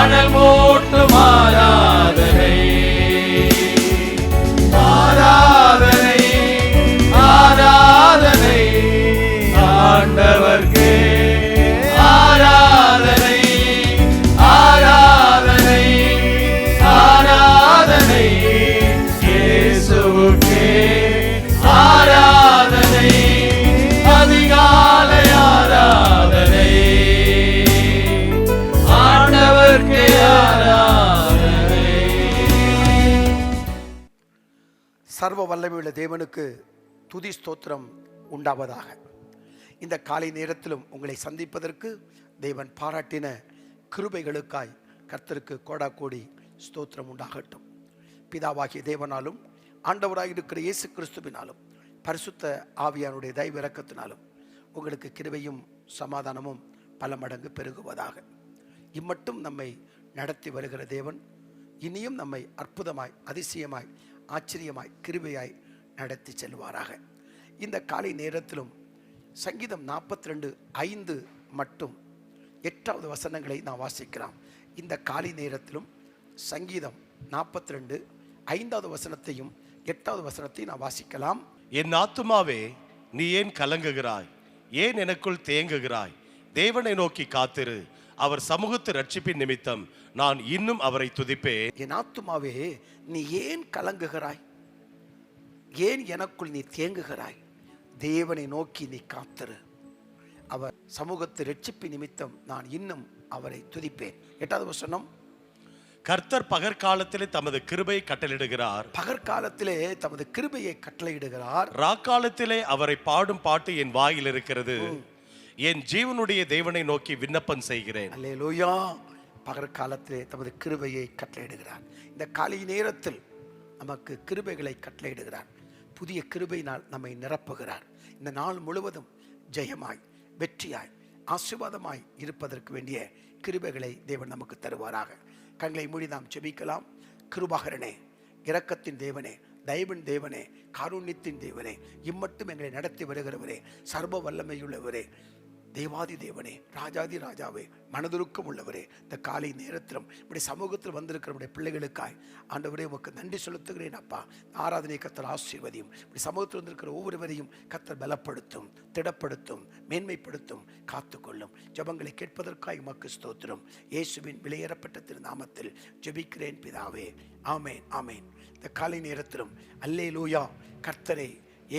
அனல் மூட்டும் ஆராதனை, ஆராதனை, ஆராதனை ஆண்டவர்க்கே, ஆராதனை, ஆராதனை, ஆராதனை இயேசுவுக்கே, ஆராதனை, அதிகாலை ஆராதனை ஆண்டவர்க்கே, ஆராதனை. சர்வ வல்லமையுள்ள தேவனுக்கு துதி ஸ்தோத்திரம் உண்டாவதாக. இந்த காலை நேரத்திலும் உங்களை சந்திப்பதற்கு தேவன் பாராட்டின கிருபைகளுக்காய் கர்த்தருக்கு கோடாகோடி ஸ்தோத்திரம் உண்டாகட்டும். பிதாவாகிய தேவனாலும் ஆண்டவராக இருக்கிற இயேசு கிறிஸ்துவினாலும் பரிசுத்த ஆவியானுடைய தயவு இரக்கத்தினாலும் உங்களுக்கு கிருபையும் சமாதானமும் பல மடங்கு பெருகுவதாக. இம்மட்டும் நம்மை நடத்தி வருகிற தேவன் இனியும் நம்மை அற்புதமாய், அதிசயமாய், ஆச்சரியமாய், கிருபையாய் நடத்தி செல்வாராக. இந்த காலை நேரத்திலும் சங்கீதம் 42:5 மட்டும் 8வது வசனங்களை நாம் வாசிக்கலாம். இந்த காலை நேரத்திலும் சங்கீதம் 42:5வது வசனத்தையும் 8வது வசனத்தையும் நாம் வாசிக்கலாம். என் ஆத்துமாவே, நீ ஏன் கலங்குகிறாய்? ஏன் எனக்குள் தேங்குகிறாய்? தேவனை நோக்கி காத்திரு, அவர் சமூகத்து ரட்சிப்பின் நிமித்தம் நான் இன்னும் அவரை துதிப்பேன். என் ஆத்துமாவே, நீ ஏன் கலங்குகிறாய்? ஏன் எனக்குள் நீ தேங்குகிறாய்? தேவனை நோக்கி நீ காத்திரு, அவர் சமூகத்து ரட்சிப்பின் நிமித்தம் நான் இன்னும் அவரை துதிப்பேன். 8வது வசனம், கர்த்தர் பகற்காலத்திலே தமது கிருபையை கட்டளையிடுகிறார். பகற்காலத்திலே தமது கிருபையை கட்டளையிடுகிறார். ராக்காலத்திலே அவரை பாடும் பாட்டு என் வாயில் இருக்கிறது. என் ஜீவனுடைய தேவனை நோக்கி விண்ணப்பம் செய்கிறேன். அல்லேலூயா. பகற்காலத்திலே தமது கிருபையை கட்டளையிடுகிறார். இந்த காலை நேரத்தில் நமக்கு கிருபைகளை கட்டளையிடுகிறார். புதிய கிருபையினால் நம்மை நிரப்புகிறார். இந்த நாள் முழுவதும் ஜெயமாய், வெற்றியாய், ஆசீர்வாதமாய் இருப்பதற்கு வேண்டிய கிருபைகளை தேவன் நமக்கு தருவாராக. கண்களை மூடி நாம் ஜெபிக்கலாம். கிருபாகரனே, இரக்கத்தின் தேவனே, தயவின் தேவனே, காருண்யத்தின் தேவனே, இம்மட்டும் எங்களை நடத்தி வருகிறவரே, சர்வ வல்லமையுள்ளவரே, தேவாதி தேவனே, ராஜாதி ராஜாவே, மனதுருக்கம் உள்ளவரே, இந்த காலை நேரத்திலும் இப்படி சமூகத்தில் வந்திருக்கிற பிள்ளைகளுக்காய் ஆண்டவரே உமக்கு நன்றி செலுத்துகிறேன். அப்பா, ஆராதனை கர்த்தர் ஆசீர்வதியும். இப்படி சமூகத்தில் வந்திருக்கிற ஒவ்வொருவரையும் கர்த்தர் பலப்படுத்தும், திடப்படுத்தும், மேன்மைப்படுத்தும், காத்துக்கொள்ளும். ஜெபங்களை கேட்பதற்காய் உமக்கு ஸ்தோத்திரம். இயேசுவின் விலையேறப்பட்ட திருநாமத்தில் ஜெபிக்கிறேன் பிதாவே, ஆமேன், ஆமேன். இந்த காலை நேரத்திலும் அல்லேலூயா, கர்த்தரை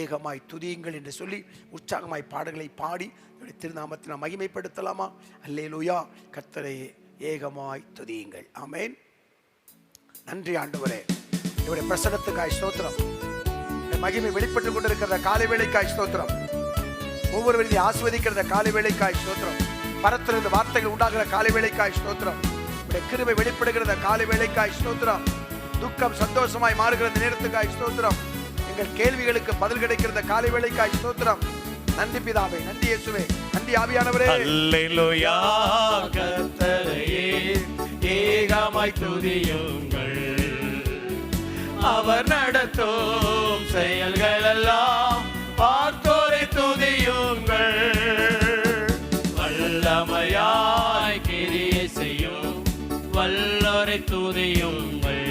ஏகமாய் துதியுங்கள் என்று சொல்லி உற்சாகமாய் பாடல்களை பாடி திருநாமத்தை நாம் மகிமைப்படுத்தலாமா? அல்லேலூயா, கர்த்தரை ஏகமாய் துதியுங்கள். ஆமேன். நன்றி ஆண்டவரே, இவருடைய பிரசன்னத்துக்காய் ஸ்தோத்திரம். மகிமை வெளிப்பட்டுக் கொண்டிருக்கிற காலை வேளைக்காய் ஸ்தோத்திரம். ஒவ்வொருவரையும் ஆசீர்வதிக்கிற காலை வேளைக்காய் ஸ்தோத்திரம். பரத்திலிருந்து வார்த்தைகள் உண்டாகிற காலை வேளைக்காய் ஸ்தோத்திரம். கிருபை வெளிப்படுகிற காலை வேளைக்காய் ஸ்தோத்திரம். துக்கம் சந்தோஷமாய் மாறுகிற நேரத்துக்காய் ஸ்தோத்திரம். எங்கள் கேள்விகளுக்கு பதில் கிடைக்கிற காலை வேளைக்காய் ஸ்தோத்திரம். நன்றி பிதாவே, நன்றி இயேசுவே, நன்றி ஆவியானவரே. அல்லேலூயா, கர்த்தரையே ஏகமாய் துதியுங்கள். அவர் நடத்தும் செயல்கள் எல்லாம் பார்த்தோரை துதியுங்கள். வல்லமையாய் கிரியை செய்யும் வல்லோரை துதியுங்கள்.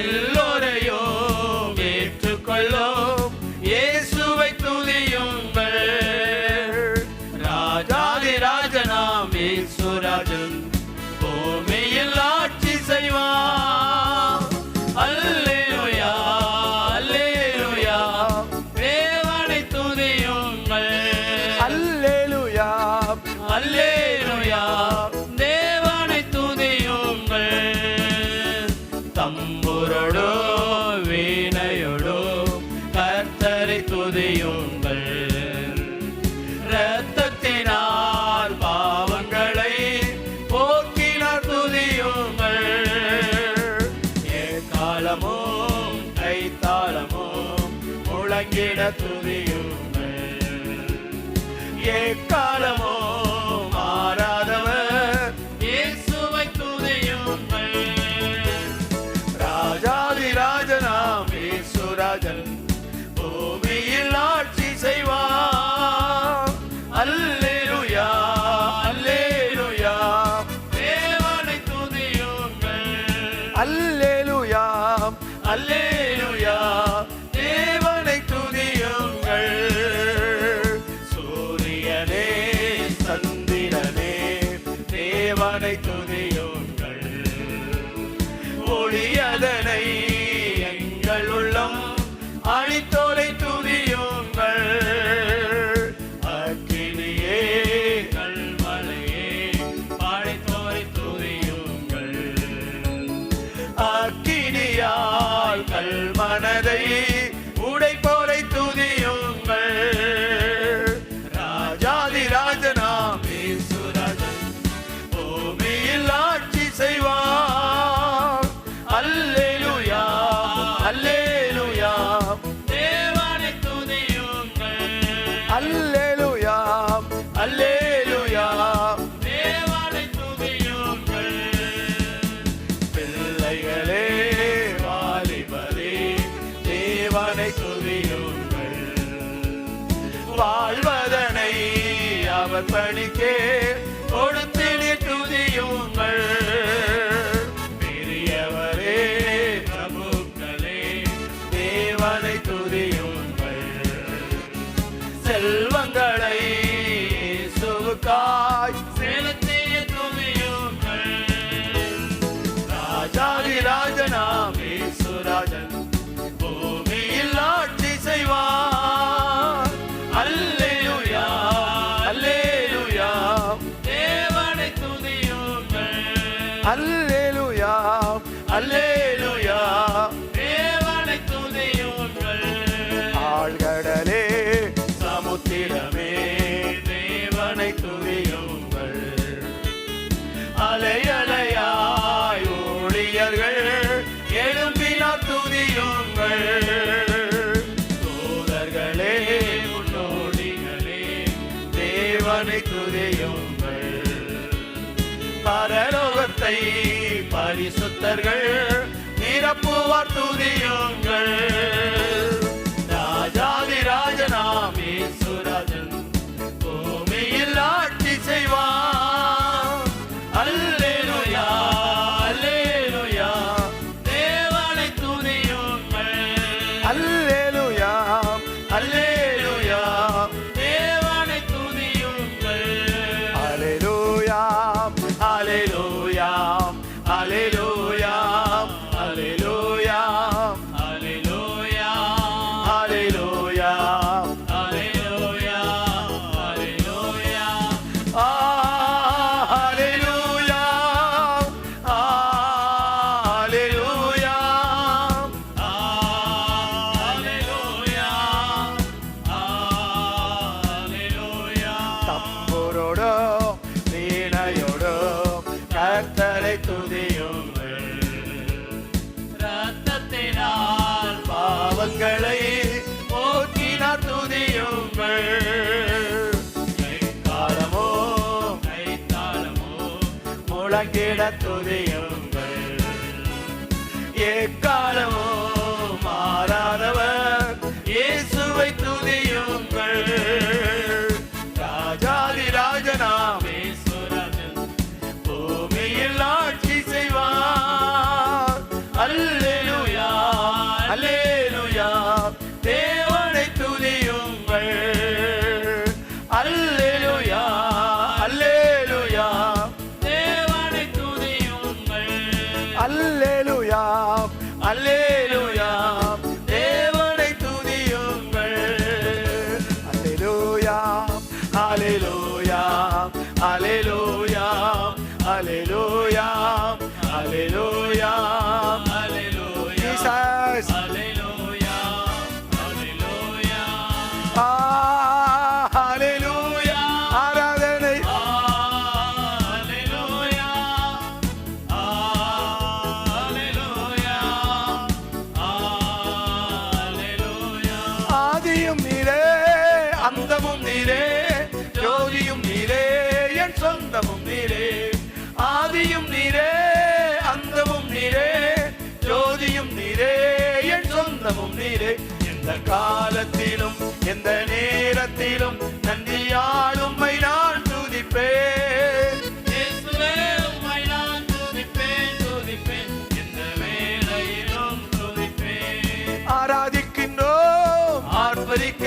எல்லோரையும் ஏற்றுக்கொள்ளும் இயேசுவை துதியுங்கள். ராஜாதி ராஜனாம் இயேசுராஜன் பூமியில் ஆட்சி செய்வார். அல்லேலூயா, அல்லேலூயா, தேவனை துதியுங்கள். அல்லேலூயா, அல்லேலூயா, தேவனை துதியுங்கள். தம்புரோடோ வீணையோடோ கர்த்தரை துதியுங்கள். இரத்தத்தினால் பாவங்களை போக்கினார் துதியுங்கள். எக்காலமும் கைத்தாளமும் முழங்கிட துதியுங்கள். எக்காலமும் மாறாதவர் இயேசுவை துதியுங்கள். ராஜாதி ராஜனாம் இயேசுராஜன் பூமியில் ஆட்சி செய்வார். அல்லேலூயா, அல்லேலூயா, தேவனை அல்லேலூயா அல்லேலூயா தேவனை துதியுங்கள். சூரியனே சந்திரனே தேவனை துதியுங்கள். ஒளியதனை எங்கள் உள்ளம் அழித்தோரை துதியுங்கள். அக்கினியே கல்மலையே படைத்தோரை துதியுங்கள். அக்கினியால் கல்மனதை உடைப்போரை துதியுங்கள். ராஜாதி ராஜனாம் இயேசுராஜன் பூமியில் ஆட்சி செய்வார். அல்லேலூயா அல்லேலூயா தேவனை துதியுங்கள். அல்லேலூயா அல்லேலூயா தேவனை துதியுங்கள். பிள்ளைகளே வாலிபரே தேவனை துதியுங்கள். வாழ்வதனை அவர் பணிக்கே கொடுத்தினே துதியுங்கள். பெரியவரே பிரபுக்களே தேவனை துதியுங்கள். செல்வங்களை இயேசுவுக்காய் செலுத்திய துதியுங்கள். ராஜாதி ராஜனாம் இயேசுராஜன் பூமியில் ஆட்சி செய்வார். அல்லேலூயா அல்லேலூயா தேவனை துதியுங்கள். அல்லேலூயா அல்லேலூயா தேவனை துதியுங்கள். ஆழ்கடலே சமுத்திரமே தேவனை துதியுங்கள். அலை அலையாய் ஊழியர்கள் எழும்பினார் துதியுங்கள். தூதர்களே முன்னோடிகளே தேவனை துதியுங்கள். பரலோகத்தை பரிசுத்தர்கள் நிரப்புவார் துதியுங்கள். ராஜாதி ராஜனாம் இயேசுராஜன் பூமியில் ஆட்சி செய்வார். அல்லேலூயா அல்லேலூயா தேவனை துதியுங்கள். அல்லேலூயா அல்லேலூயா தேவனை துதியுங்கள். அல்லேலூயா அல்லேலூயா அல்லேலூயா அல்லேலூயா அல்லேலூயா அல்லேலூயா அல்லேலூயா அல்லேலூயா அல்லேலூயா அல்லேலூயா அல்லேலூயா. தம்புரோடும் வீணையோடும் கர்த்தரை துதியுங்கள். ரத்தத்தினால் பாவங்களை போக்கினார் துதியுங்கள். கைத்தாளமோ கைத்தாளமோ முழங்கிட துதியுங்கள். எக்காலமோ மாறாதவர் இயேசுவை துதியுங்கள். ராஜாதி ராஜனாம் இயேசுராஜன் பூமியில் ஆட்சி செய்வார். அல்லேலூயா அல்லேலூயா தேவனை துதியுங்கள். அல்லேலூயா அல்லேலூயா தேவனை துதியுங்கள். அல்லேலூயா அல்லேலூயா தேவனை துதியுங்கள். அல்லேலூயா அல்லேலூயா அல்லேலூயா அல்லேலூயா அல்லேலூயா அல்லேலூயா ஜீசஸ் அல்லேலூயா அல்லேலூயா அல்லேலூயா ஆராதனை அல்லேலூயா அல்லேலூயா அல்லேலூயா. ஆதியும் நீரே அந்தமும் நீரே ஜோதியும் நீரே என் சொந்தமும் நீரே. ஆதியும் நீரே அந்தமும் நீரே ஜோதியும் நீரே என் சொந்தமும் நீரே. எந்த காலத்திலும் எந்த நேரத்திலும் நன்றியால் உம்மை நான் துதிப்பேன். இயேசுவே உம்மை நான் துதிப்பேன் துதிப்பேன். எந்த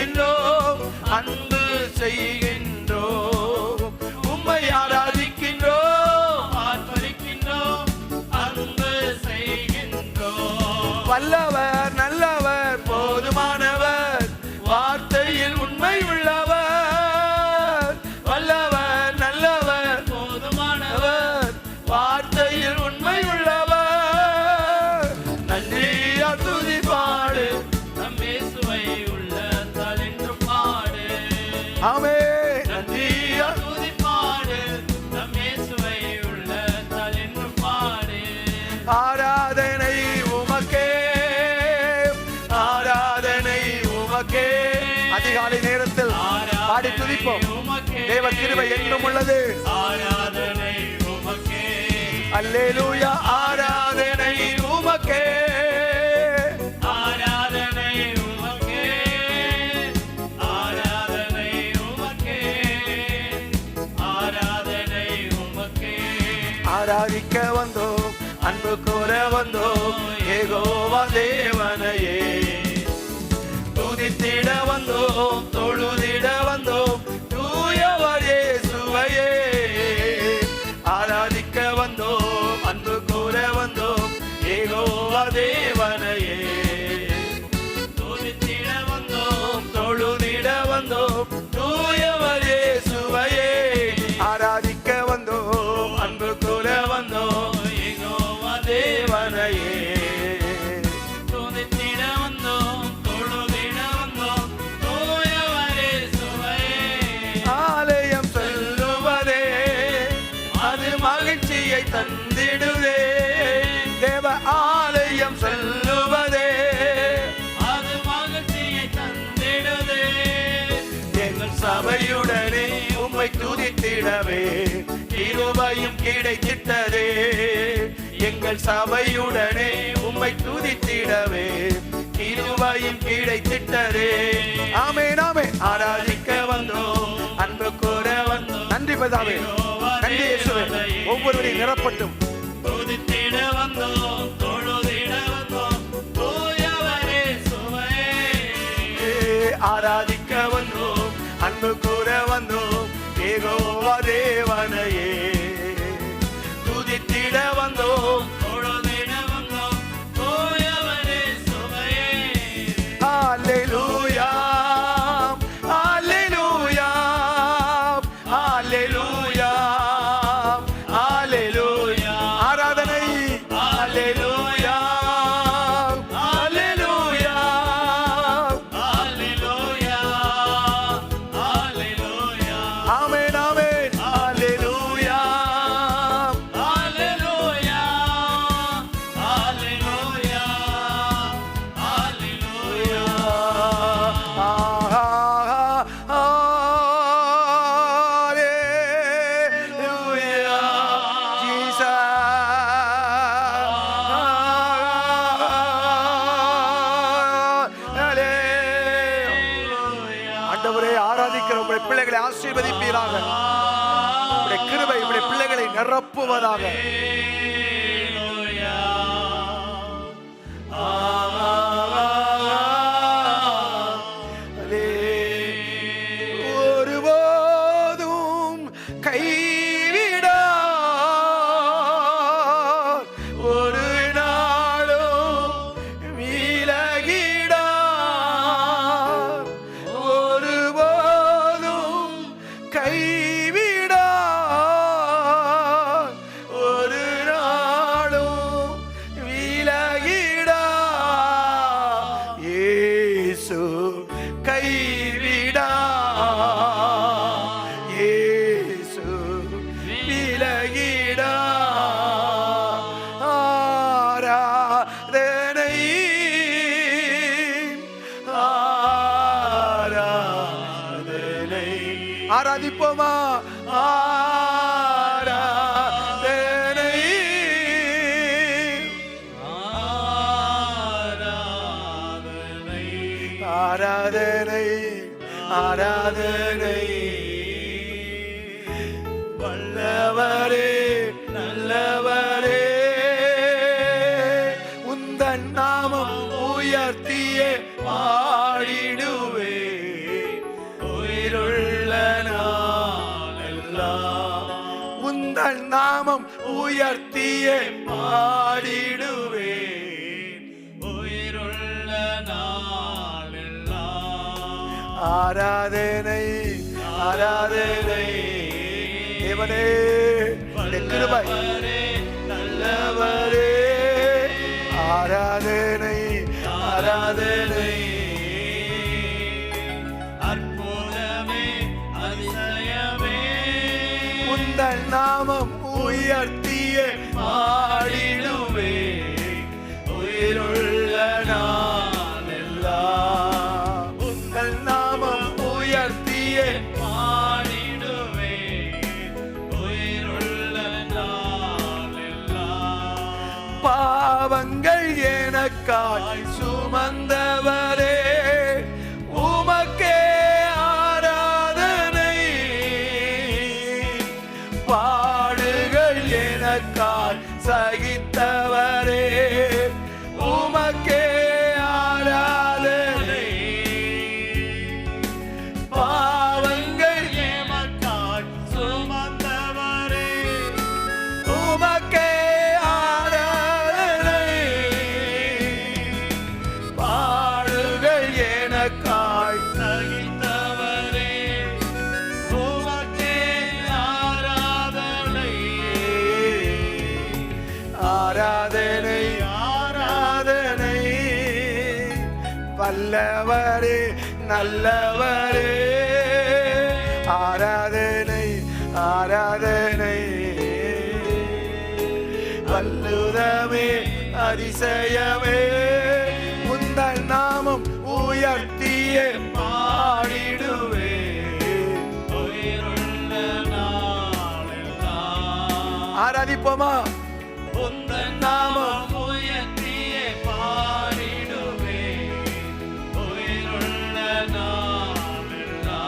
ஆராதிக்கின்றோம், அன்பு செய்கின்றோம். உம்மை ஆராதிக்கின்றோம், ஆர்ப்பரிக்கின்றோம், அன்பு செய்கின்றோம். வல்லவர் நல்லவர் போதுமானவர், வார்த்தையில் உண்மை உள்ளவர். வல்லவர் நல்லவர் போதுமானவர், வார்த்தையில் உண்மை உள்ளவர். நன்றியா துதி பாடு, நம் இயேசுவை உள்ளத்தால் என்றும் பாடு. ஆமே. நன்றியா துதி பாடு, நம் இயேசுவை உள்ளத்தால் என்றும் பாடு. ஆராதனை உமக்கே, ஆராதனை உமக்கே. அதிகாலை நேரத்தில் பாடி துதிப்போம். தேவ கிருபை என்றும் உள்ளது. ஆராதனை உமக்கே, அல்லேலூயா. ஆராதனை உமக்கே, ஆராதனை உமக்கே, ஆராதனை உமக்கே, ஆராதனை உமக்கே. ஆராதிக்க வந்தோம், அன்பு கூற வந்தோம், யெகோவா தேவனையே. துதித்திட வந்தோம், தொழுதிட வந்தோம், தூயவர் இயேசுவையே. ஆராதிக்க வந்தோம், அன்பு கூற வந்தோம், யெகோவா தேவனையே. துதித்திட வந்தோம், தொழுதிட வந்தோம், தூயவர் இயேசுவையே. ஆராதிக்க வந்தோம், அன்பு கூற வந்தோம், யெகோவா தேவனையே. துதித்திட வந்தோம், தொழுதிட வந்தோம், தூயவர் இயேசுவையே. ஆலயம் செல்லுவதே அது மகிழ்ச்சியை தந்திடுதே. தேவ ஆலயம் செல்லுவதே அது மகிழ்ச்சியை தந்திடுதே. எங்கள் சபையுடனே உம்மை துதித்திடவே கிருபையும் கிடைத்திட்டதே. எங்கள் சபையுடனே உம்மை துதித்திடவே கிருபையும் கிடைத்திட்டதே. ஆமென் ஆமென். ஆராதிக்க வந்தோம், அன்பு கூற வந்தோம். நன்றி பிதாவே, நன்றி இயேசுவே. ஒவ்வொருவரையும் நிரப்பட்டும். துதித்திட வந்தோம், தொழுதிட வந்தோம், தூயவர் இயேசுவையே. ஆராதிக்க வந்தோம், அன்பு கூற வந்தோம், யெகோவா தேவனையே. துதித்திட வந்தோம், தொழுதிட வந்தோம், தூயவர் இயேசுவையே. அல்லேலூயா, அல்லேலூயா, அல்லேலூயா, அல்லேலூயா. ஆராதனை அல்லேலூயா, அல்லேலூயா. அல்லேலூயா, அல்லேலூயா, ஆமென் ஆமென். அல்லேலூயா, அல்லேலூயா, அல்லேலூயா, அல்லேலூயா. ஆண்டவரே, ஆராதிக்கிற உம்முடைய பிள்ளைகளை ஆசீர்வதிப்பீராக. உம்முடைய கிருபை உம்முடைய பிள்ளைகளை நிரப்புவதாக. ஒருபோதும் கைவிடா, ஒரு நாளும் விலகிடா. ஒருபோதும் கைவிடா, ஒரு நாளும் விலகிடா. இயேசு கைவிடா, இயேசு விலகிடா. ஆராதனை, ஆராதனை. ஆராதிப்போமா? ஆராதனை, ஆராதனை, ஆராதனை. வல்லவரே நல்லவரே, உந்தன் நாமம் உயர்த்தியே பாடிடுவே. நாமம் உயர்த்தியே பாடிடுவேன். உயிருள்ள நாளெல்லாம் ஆராதனை ஆராதனை தேவனே, இந்த கிருபை நல்லவரே. ஆராதனை ஆராதனை அற்புதமே அதிசயமே உந்தன் நாமம் உயர்த்தியே பாடிடுவேன். உயிருள்ள நாளெல்லாம் உந்தன் நாமம் உயர்த்தியே பாடிடுவேன். உயிருள்ள நாளெல்லாம் பாவங்கள் எனக்காய் சுமந்தவரே, உமக்கே ஆராதனை. பாடுகள் எனக்காய் சகித்தவரே, உமக்கே ஆராதனை. பாவங்கள் எமக்காய் சுமந்தவரே, உமக்கே ஆராதனை. பாடுகள் எனக்காய் சகித்தவரே, உமக்கே ஆராதனை. ஆராதனை ஆராதனை. வல்லவரே நல்லவரே, ஆராதனை ஆராதனை. வல்லுதமே அதிசயமே உந்தன் நாமம் உயர்த்தியே பாடிடுவேன். உயிருள்ள நாளெல்லாம் ஆராதிப்போமா? உந்தன் நாமம் உயர்த்தியே பாடிடுவேன். உயிருள்ள நாளெல்லாம்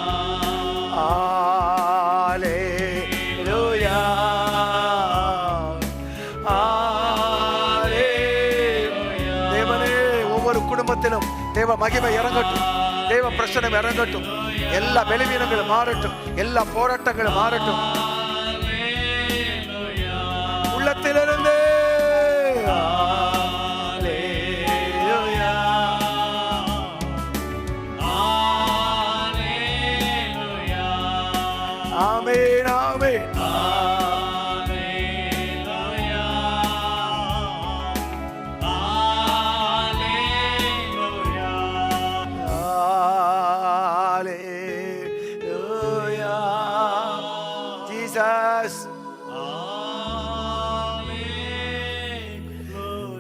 ஹalleluya ஹalleluya. தேவனே, ஒவ்வொரு குடும்பத்திலும் தேவ மகிமை இறங்கட்டும், தேவ பிரசனம் இறங்கட்டும். எல்லா பலவீனங்களும் மாறட்டும், எல்லா போராட்டங்களும் மாறட்டும். உள்ளத்திலிருந்து ஹalleluya ஆமென் ஆமென். ஹalleluya ஜீசஸ்.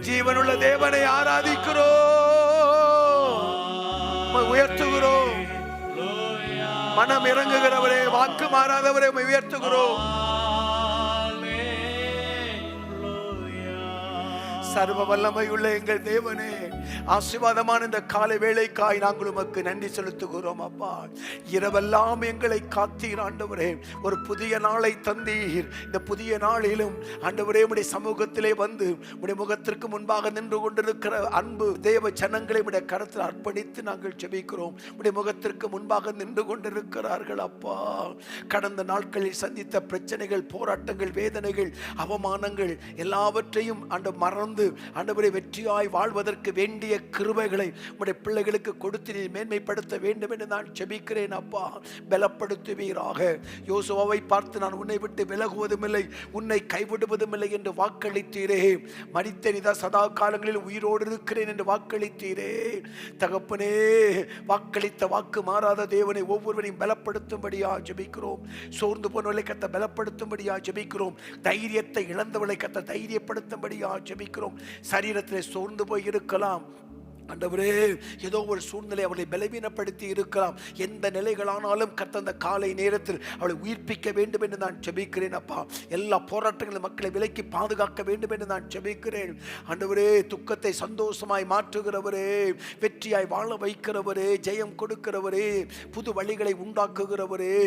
ஜீவனுள்ள தேவனை ஆராதிக்கிறோம், உம்மை உயர்த்துகிறோம். மனம் இறங்குகிறவரே, வாக்கு மாறாதவரே, உம்மை உயர்த்துகிறோம். சர்வ வல்லமையுள்ள எங்கள் தேவனே, ஆசீர்வாதமான இந்த காலை வேளைக்காய் நாங்கள் உமக்கு நன்றி செலுத்துகிறோம். அப்பா, இரவெல்லாம் எங்களை காத்தீர் ஆண்டவரே. ஒரு புதிய நாளை தந்தீர். இந்த புதிய நாளிலும் ஆண்டவரே, உம்முடைய சமூகத்திலே வந்து உம்முடைய முகத்திற்கு முன்பாக நின்று கொண்டிருக்கிற அன்பு தேவ ஜனங்களை உம்முடைய கரத்தில் அர்ப்பணித்து நாங்கள் ஜெபிக்கிறோம். உம்முடைய முகத்திற்கு முன்பாக நின்று கொண்டிருக்கிறார்கள். அப்பா, கடந்த நாட்களில் சந்தித்த பிரச்சனைகள், போராட்டங்கள், வேதனைகள், அவமானங்கள் எல்லாவற்றையும் மறந்து ஆண்டவரே வெற்றியாய் வாழ்வதற்கு வேண்டிய கிருபைகளை உம்முடைய பிள்ளைகளுக்கு கொடுத்து நீர் மேன்மைப்படுத்த வேண்டும் என்று நான் ஜெபிக்கிறேன். அப்பா, பலப்படுத்துவீராக. யோசுவாவை பார்த்து நான் உன்னை விட்டு விலகுவதும் இல்லை, உன்னை கைவிடுவதும் இல்லை என்று வாக்களித்தீரே. மரித்த நிதா சதா காலங்களில் உயிரோடு இருக்கிறேன் என்று வாக்களித்தீரே. தகப்பனே, வாக்களித்த வாக்கு மாறாத தேவனை ஒவ்வொருவரையும் பலப்படுத்தும்படியா ஜெபிக்கிறோம். சோர்ந்து போனவர்களை கத்த பலப்படுத்தும்படியா ஜெபிக்கிறோம். தைரியத்தை இழந்தவர்களை கத்த தைரியப்படுத்தும்படியா ஜெபிக்கிறோம். சரீரத்திலே சோர்ந்து போய் இருக்கலாம் ஆண்டவரே, ஏதோ ஒரு சூழ்நிலை அவளை பலவீனப்படுத்தி இருக்கலாம். எந்த நிலைகளானாலும் கர்த்தர் அந்த காலை நேரத்தில் அவளை உயிர்ப்பிக்க வேண்டும் என்று நான் ஜெபிக்கிறேன். அப்பா, எல்லா போராட்டங்களும் மக்களை விலக்கி பாதுகாக்க வேண்டும் என்று நான் ஜெபிக்கிறேன். ஆண்டவரே, துக்கத்தை சந்தோஷமாய் மாற்றுகிறவரே, வெற்றியாய் வாழ வைக்கிறவரே, ஜெயம் கொடுக்கிறவரே, புது வழிகளை உண்டாக்குகிறவரே,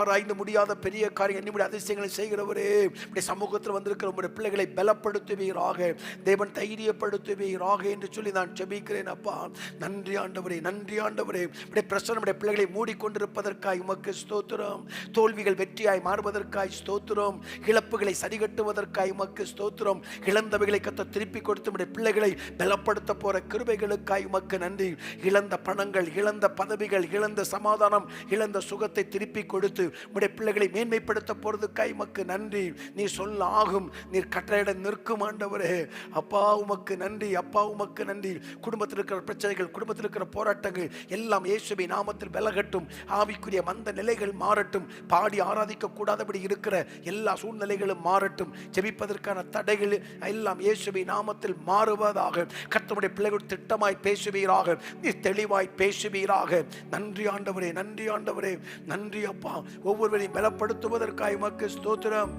ஆராய்ந்து முடியாத பெரிய காரியம் என்னுடைய அதிசயங்களை செய்கிறவரே, உடைய சமூகத்தில் வந்திருக்கிற உங்களுடைய பிள்ளைகளை பலப்படுத்துவீராக, தேவன் தைரியப்படுத்துவீராக என்று சொல்லி நான் ஜெபிக்கிறேன். சொல்லுகிறேன் அப்பா. நன்றி ஆண்டவரே, நன்றி ஆண்டவரே. பிரச்சனை பிள்ளைகளை மூடிக்கொண்டிருப்பதற்காய் உமக்கு ஸ்தோத்திரம். தோல்விகள் வெற்றியாய் மாறுவதற்காய் ஸ்தோத்திரம். இழப்புகளை சரிகட்டுவதற்காய் உமக்கு ஸ்தோத்திரம். இழந்தவைகளை கத்த திருப்பி கொடுத்து பிள்ளைகளை பலப்படுத்த போற கிருபைகளுக்காய் உமக்கு நன்றி. இழந்த பணங்கள், இழந்த பதவிகள், இழந்த சமாதானம், இழந்த சுகத்தை திருப்பி கொடுத்து உடைய பிள்ளைகளை மேன்மைப்படுத்த போறதுக்காய் உமக்கு நன்றி. நீ சொல்ல ஆகும், நீர் கட்டளையிட நிற்கும் ஆண்டவரே. அப்பா உமக்கு நன்றி, அப்பா உமக்கு நன்றி. குடும்பத்தில் இருக்கிற பிரச்சனைகள், குடும்பத்தில் இருக்கிற போராட்டங்கள் எல்லாம் இயேசுவின் நாமத்தில் விலகட்டும். ஆவிக்குரிய மந்த நிலைகள் மாறட்டும். பாடி ஆராதிக்க கூடாதபடி இருக்கிற எல்லா சூழ்நிலைகளும் மாறட்டும். ஜெபிப்பதற்கான தடைகள் எல்லாம் இயேசுவின் நாமத்தில் மாறுவதாக. கர்த்தருடைய பிள்ளைகள் திட்டமாய் பேசுவீராக, நீ தெளிவாய் பேசுவீராக. நன்றி ஆண்டவரே, நன்றி ஆண்டவரே, நன்றி அப்பா. ஒவ்வொருவரையும் பலப்படுத்துவதற்காக உமக்கு ஸ்தோத்திரம்.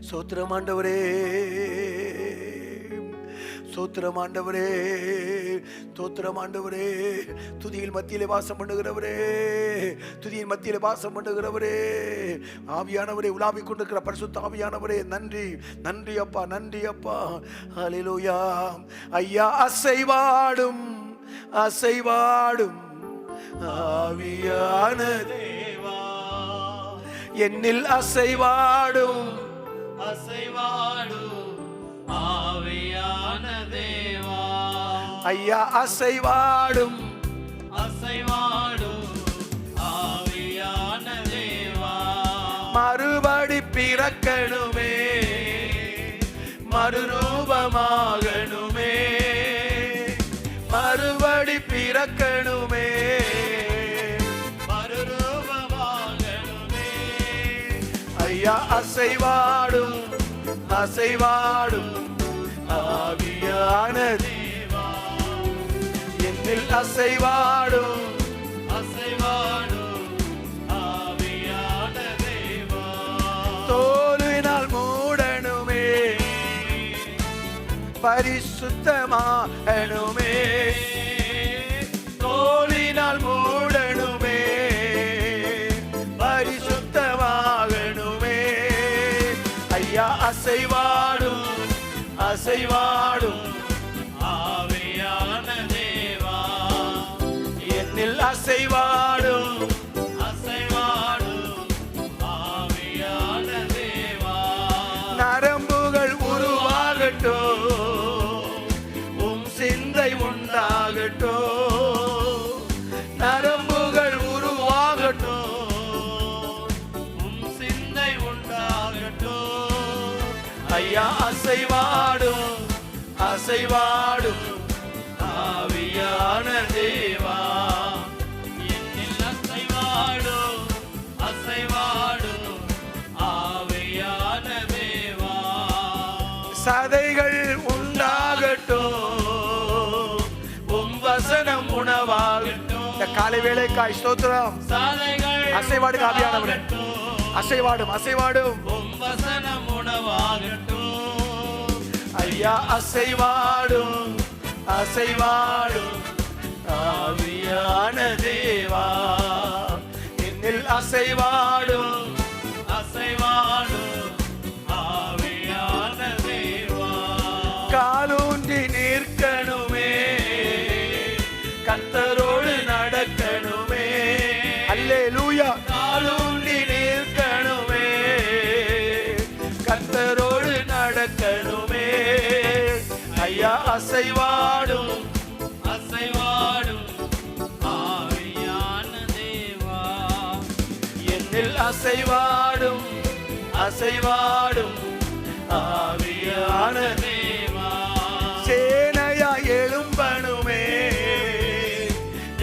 ஸ்தோத்திரம் ஆண்டவரே, ஸ்தோத்திரம் ஆண்டவரே, ஸ்தோத்திரம் ஆண்டவரே. துதியில் மத்தியிலே வாசம் பண்ணுகிறவரே, துதியின் மத்தியிலே வாசம் பண்ணுகிறவரே, ஆவியானவரே, உலாவிக் கொண்டிருக்கிற பரிசுத்த ஆவியானவரே, நன்றி, நன்றி அப்பா, நன்றி அப்பா. ஹல்லேலூயா. ஐயா அசைவாடும், அசைவாடும் ஆவியான தேவா, என்னில் அசைவாடும், அசைவாடும் ஆவியான தேவா. ஐயா அசைவாடும், அசைவாடும் ஆவியான தேவா. மறுபடி பிறக்கணுமே, மறுரூபமாகணுமே, மறுபடி பிறக்கணுமே, மறுரூபமாகணுமே. ஐயா அசைவாடும், அசைவாடும் ஆவியான தேவா, என்னில் அசைவாடும், அசைவாடும் ஆவியான தேவா. தோலினால் மூடணுமே, பரிசுத்தமாகணுமே, தோலினால் மூடணுமே, பரிசுத்தமாகணுமே. ஐயா அசைவாடும், அசைவாடும் ஆவியான தேவா, என்னில் அசைவாடும், அசைவாடும் ஆவியான தேவா. நரம்புகள் உருவாகட்டும், உம் சிந்தை உண்டாகட்டும், நரம்புகள் உருவாகட்டும், உம் சிந்தை உண்டாகட்டும். ஐயா அசைவாடும், அசைவாடும் ஆவியான தேவா. என்னில் அசைவாடும், அசைவாடும் ஆவியான தேவா. சதைகள் உண்டாகட்டும், உம் வசனம் உணவாகட்டும். இந்த காலை வேளைக்காய் ஸ்தோத்திரம். சாலைகள் அசைவாடுங்க ஆவியானவரே, அசைவாடும், அசைவாடும். உம் வசனம் உணவாகட்டும். ஐயா அசைவாடும், அசைவாடும் ஆவியான தேவா. என்னில் அசைவாடும், அசைவாடும் ஆவியான தேவா. காலூன்றி நிற்கணுமே, கர்த்தரோடு நடக்கணுமே. அல்லேலூயா. காலூன்றி நிற்கணுமே, கர்த்தரோடு நடக்கணுமே. ஐயா அசைவாடும், அசைவாடும் ஆவியான தேவா. என்னில் அசைவாடும், அசைவாடும் ஆவியான தேவா. சேனையா எழும்பணுமே,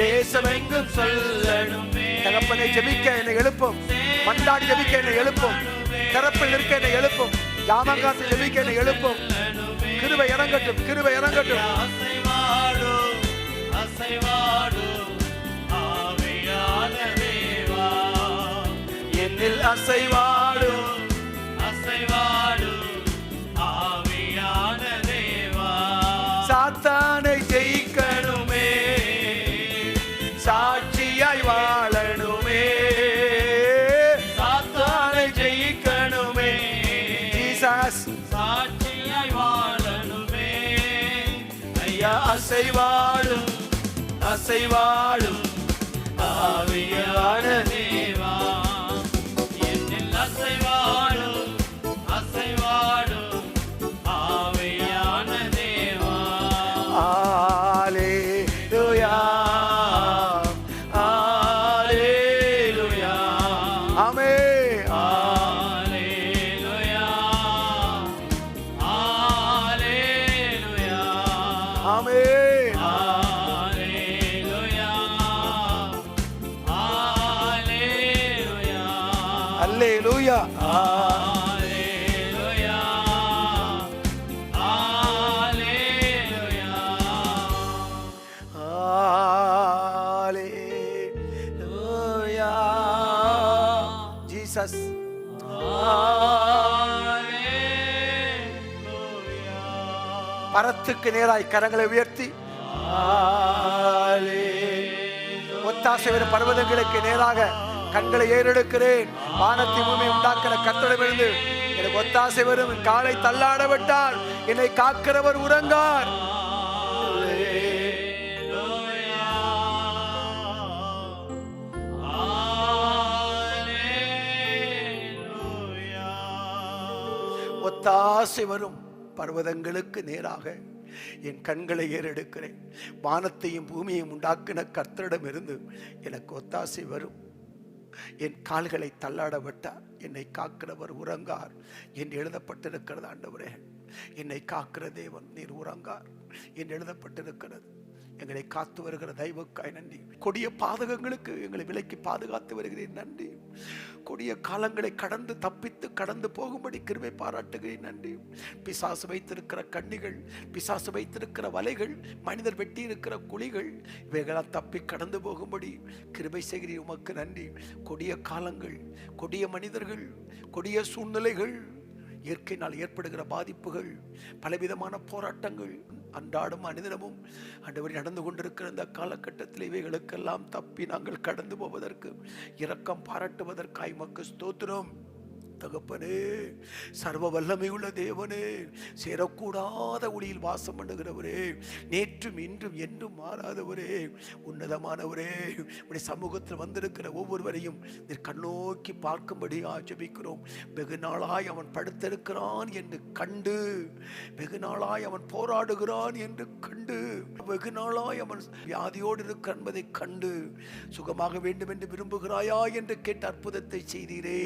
தேசமெங்கும் சொல்லணுமே. தகப்பனை ஜெபிக்க என்னை எழுப்பும், மண்டாடி ஜெபிக்க என்னை எழுப்பும், திறப்பில் நிற்க என்னை எழுப்பும், யாமங்காத்து ஜெபிக்க என்னை எழுப்பும். கிருபை இறங்கட்டும், கிருபை இறங்கட்டும். அசைவாடும், அசைவாடும் ஆவியான தேவா. என்னில் அசைவாடும், அசைவாடும் ஆவியான தேவா. சாத்தானை ஜெயிக்கணுமே, சாட்சியாய் வாழணுமே, சாத்தானை ஜெயிக்கணுமே. ஜீசஸ் சாட்சியாய் வாழணுமே. ஐயா அசைவாடும் அசைவாடும் ஆவியான தேவா, என்னில் அசைவாடும் அசைவாடும் ஆவியான தேவா. ஹalleluya ஹalleluya ஆமென் ஹalleluya ஹalleluya ஆமென் ஹalleluya ஹalleluya ஹalleluya ஹalleluya ஹalleluya ஹalleluya ஜீசஸ் பரத்துக்கு நேராய் கரங்களை உயர்த்தி ஒத்தாசை வரும் பர்வதங்களுக்கு நேராக கண்களை ஏறெடுக்கிறேன். வானத்தை பூமி உண்டாக்கிற கர்த்தரிடமிருந்து எனக்கு ஒத்தாசை வரும். என் காலை தள்ளாட விட்டால் என்னை காக்கிறவர் உறங்கார். ஒத்தாசை வரும் பர்வதங்களுக்கு நேராக என் கண்களை ஏறெடுக்கிறேன். வானத்தையும் பூமியையும் உண்டாக்கின கர்த்தரிடமிருந்து எனக்கு ஒத்தாசை வரும். என் கால்களை தள்ளாட விட்டார் என்னை காக்கிறவர் உறங்கார் என்று எழுதப்பட்டிருக்கிறது. ஆண்டவரே, என்னை காக்கிற தேவன் நீர் உறங்கார் என்று எழுதப்பட்டிருக்கிறது. எங்களை காத்து வருகிற தெய்வக்காய் நன்றி. கொடிய பாதகங்களுக்கு எங்களை விலக்கி பாதுகாத்து வருகிறேன் நன்றி. கொடிய காலங்களை கடந்து தப்பித்து கடந்து போகும்படி கிருபை பாராட்டுகிறேன் நன்றி. பிசாசு வைத்திருக்கிற கண்ணிகள், பிசாசு வைத்திருக்கிற வலைகள், மனிதர் வெட்டி இருக்கிற குழிகள், இவைகளால் தப்பி கடந்து போகும்படி கிருபை செய்கிறேன். உமக்கு நன்றி. கொடிய காலங்கள், கொடிய மனிதர்கள், கொடிய சூழ்நிலைகள், இயற்கையினால் ஏற்படுகிற பாதிப்புகள், பலவிதமான போராட்டங்கள் அன்றாடும் அனுதினமும் ஆண்டவரே நடந்து கொண்டிருக்கிற இந்த காலகட்டத்தில் இவைகளுக்கெல்லாம் தப்பி நாங்கள் கடந்து போவதற்கு இரக்கம் பாராட்டுவதற்காய் உமக்கு ஸ்தோத்திரம். தகப்பனே, சர்வ வல்லமை உள்ள தேவனே, சேரக்கூடாத ஒளியில் வாசம் பண்ணுகிறவரே, நேற்றும் இன்றும் என்றும் மாறாதவரே, உன்னதமானவரே, உடைய சமூகத்தில் வந்திருக்கிற ஒவ்வொருவரையும் நீர் கண்ணோக்கி பார்க்கும்படி ஆஜபிக்கிறோம். வெகு நாளாய் அவன் படுத்திருக்கிறான் என்று கண்டு, வெகு நாளாய் அவன் போராடுகிறான் என்று கண்டு, வெகு நாளாய் அவன் வியாதியோடு இருக்க என்பதை கண்டு சுகமாக வேண்டும் என்று விரும்புகிறாயா என்று கேட்ட அற்புதத்தை செய்தீரே.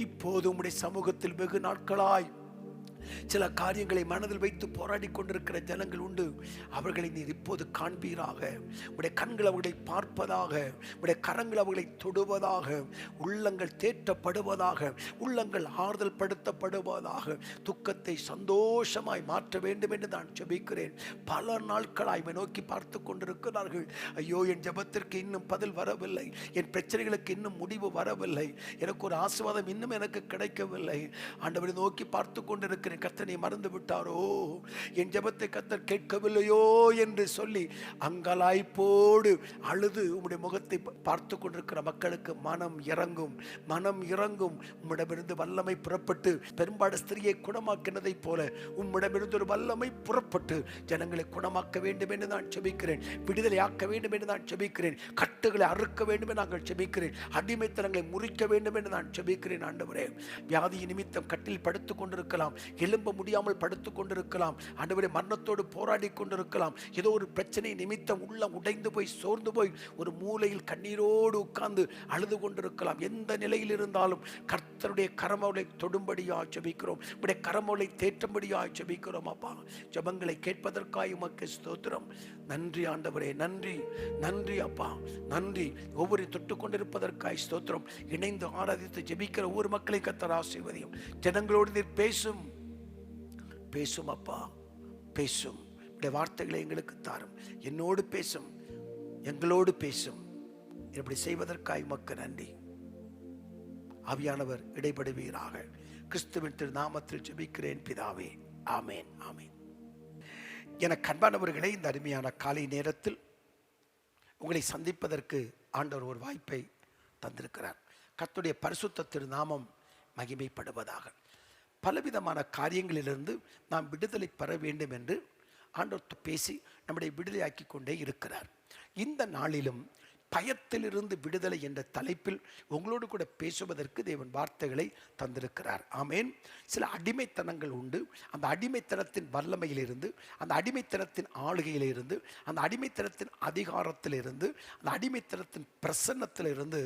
இப்போது உம்முடைய சமூகத்தில் வெகு நாட்களாய் சில காரியங்களை மனதில் வைத்து போராடி கொண்டிருக்கிற ஜனங்கள் உண்டு. அவர்களை நீர் இப்போது காண்பீராக. உடைய கண்கள் அவர்களை பார்ப்பதாக, உடைய கரங்கள் அவர்களை தொடுவதாக, உள்ளங்கள் தேற்றப்படுவதாக, உள்ளங்கள் ஆறுதல் படுத்தப்படுவதாக, துக்கத்தை சந்தோஷமாய் மாற்ற வேண்டும் என்று நான் ஜெபிக்கிறேன். பல நாட்களாய் நோக்கி பார்த்து கொண்டிருக்கிறார்கள். ஐயோ, என் ஜெபத்திற்கு இன்னும் பதில் வரவில்லை, என் பிரச்சனைகளுக்கு இன்னும் முடிவு வரவில்லை, எனக்கு ஒரு ஆசீர்வாதம் இன்னும் எனக்கு கிடைக்கவில்லை. ஆண்டவரை நோக்கி பார்த்து கொண்டிருக்கிறேன். கர்த்தனை மறந்து விட்டாரோ, என் ஜெபத்தை கர்த்தர் கேட்கவில்லையோ என்று சொல்லி அங்கலாய்ப்போடு அழுது உம்முடைய முகத்தை பார்த்து கொண்டிருக்கிற மக்களுக்கு மனம் இறங்கும், மனம் இறங்கும். உம்மிடமிருந்து வல்லமை புறப்பட்டு பெரும்பாடு ஸ்திரியை குணமாக்கினதை போல உம்மிடமிருந்து ஒரு வல்லமை புறப்பட்டு ஜனங்களை குணமாக்க வேண்டும் என்று நான் ஜெபிக்கிறேன். விடுதலையாக்க வேண்டும் என்று நான் ஜெபிக்கிறேன். கட்டுகளை அறுக்க வேண்டும் என்று நாங்கள் ஜெபிக்கிறேன். அடிமைத்தனங்களை முறிக்க வேண்டும் என்று நான் ஜெபிக்கிறேன். ஆண்டவரே, வியாதி நிமித்தம் கட்டில் படுத்துக் கொண்டிருக்கலாம், எழும்ப முடியாமல் படுத்துக் கொண்டிருக்கலாம், ஆண்டவரே மரணத்தோடு போராடி கொண்டிருக்கலாம், ஏதோ ஒரு பிரச்சனை நிமித்தம் உள்ளம் உடைந்து போய் சோர்ந்து போய் ஒரு மூலையில் கண்ணீரோடு உட்கார்ந்து அழுது கொண்டிருக்கலாம். எந்த நிலையில் இருந்தாலும் கர்த்தருடைய கரமவளை தொடும்படியா ஜெபிக்கிறோம். உடைய கரமவளை தேற்றும்படியா ஜெபிக்கிறோம். அப்பா, ஜெபங்களை கேட்பதற்காக உமக்கு ஸ்தோத்திரம். நன்றி ஆண்டவரே, நன்றி நன்றி அப்பா, நன்றி. ஒவ்வொரு தொட்டு கொண்டிருப்பதற்காக ஸ்தோத்திரம். இணைந்து ஆராதித்து ஜெபிக்கிற ஒவ்வொரு மக்களை கர்த்தர் ஆசீர்வதியும். ஜனங்களோடு நீர் பேசும் பேசும் அப்பா, பேசும். உடைய வார்த்தைகளை எங்களுக்கு தாரும். என்னோடு பேசும், எங்களோடு பேசும். இப்படி செய்வதற்காக உமக்கு நன்றி. ஆவியானவர் இடைபடுவீராக. கிறிஸ்துவின் திருநாமத்தில் ஜெபிக்கிறேன் பிதாவே, ஆமேன் ஆமேன். எனக்கு அன்பானவர்களே, இந்த அருமையான காலை நேரத்தில் உங்களை சந்திப்பதற்கு ஆண்டவர் ஒரு வாய்ப்பை தந்திருக்கிறார். கர்த்தருடைய பரிசுத்த திருநாமம் மகிமைப்படுவதாக. பலவிதமான காரியங்களிலிருந்து நாம் விடுதலை பெற வேண்டும் என்று ஆண்டவர் பேசி நம்முடைய விடுதலையாக்கி கொண்டே இருக்கிறார். இந்த நாளிலும் பயத்திலிருந்து விடுதலை என்ற தலைப்பில் உங்களோடு கூட பேசுவதற்கு தேவன் வார்த்தைகளை தந்திருக்கிறார். ஆமேன். சில அடிமைத்தனங்கள் உண்டு. அந்த அடிமைத்தனத்தின் வல்லமையிலிருந்து, அந்த அடிமைத்தனத்தின் ஆளுகையிலிருந்து, அந்த அடிமைத்தனத்தின் அதிகாரத்திலிருந்து, அந்த அடிமைத்தனத்தின் பிரசன்னத்திலிருந்து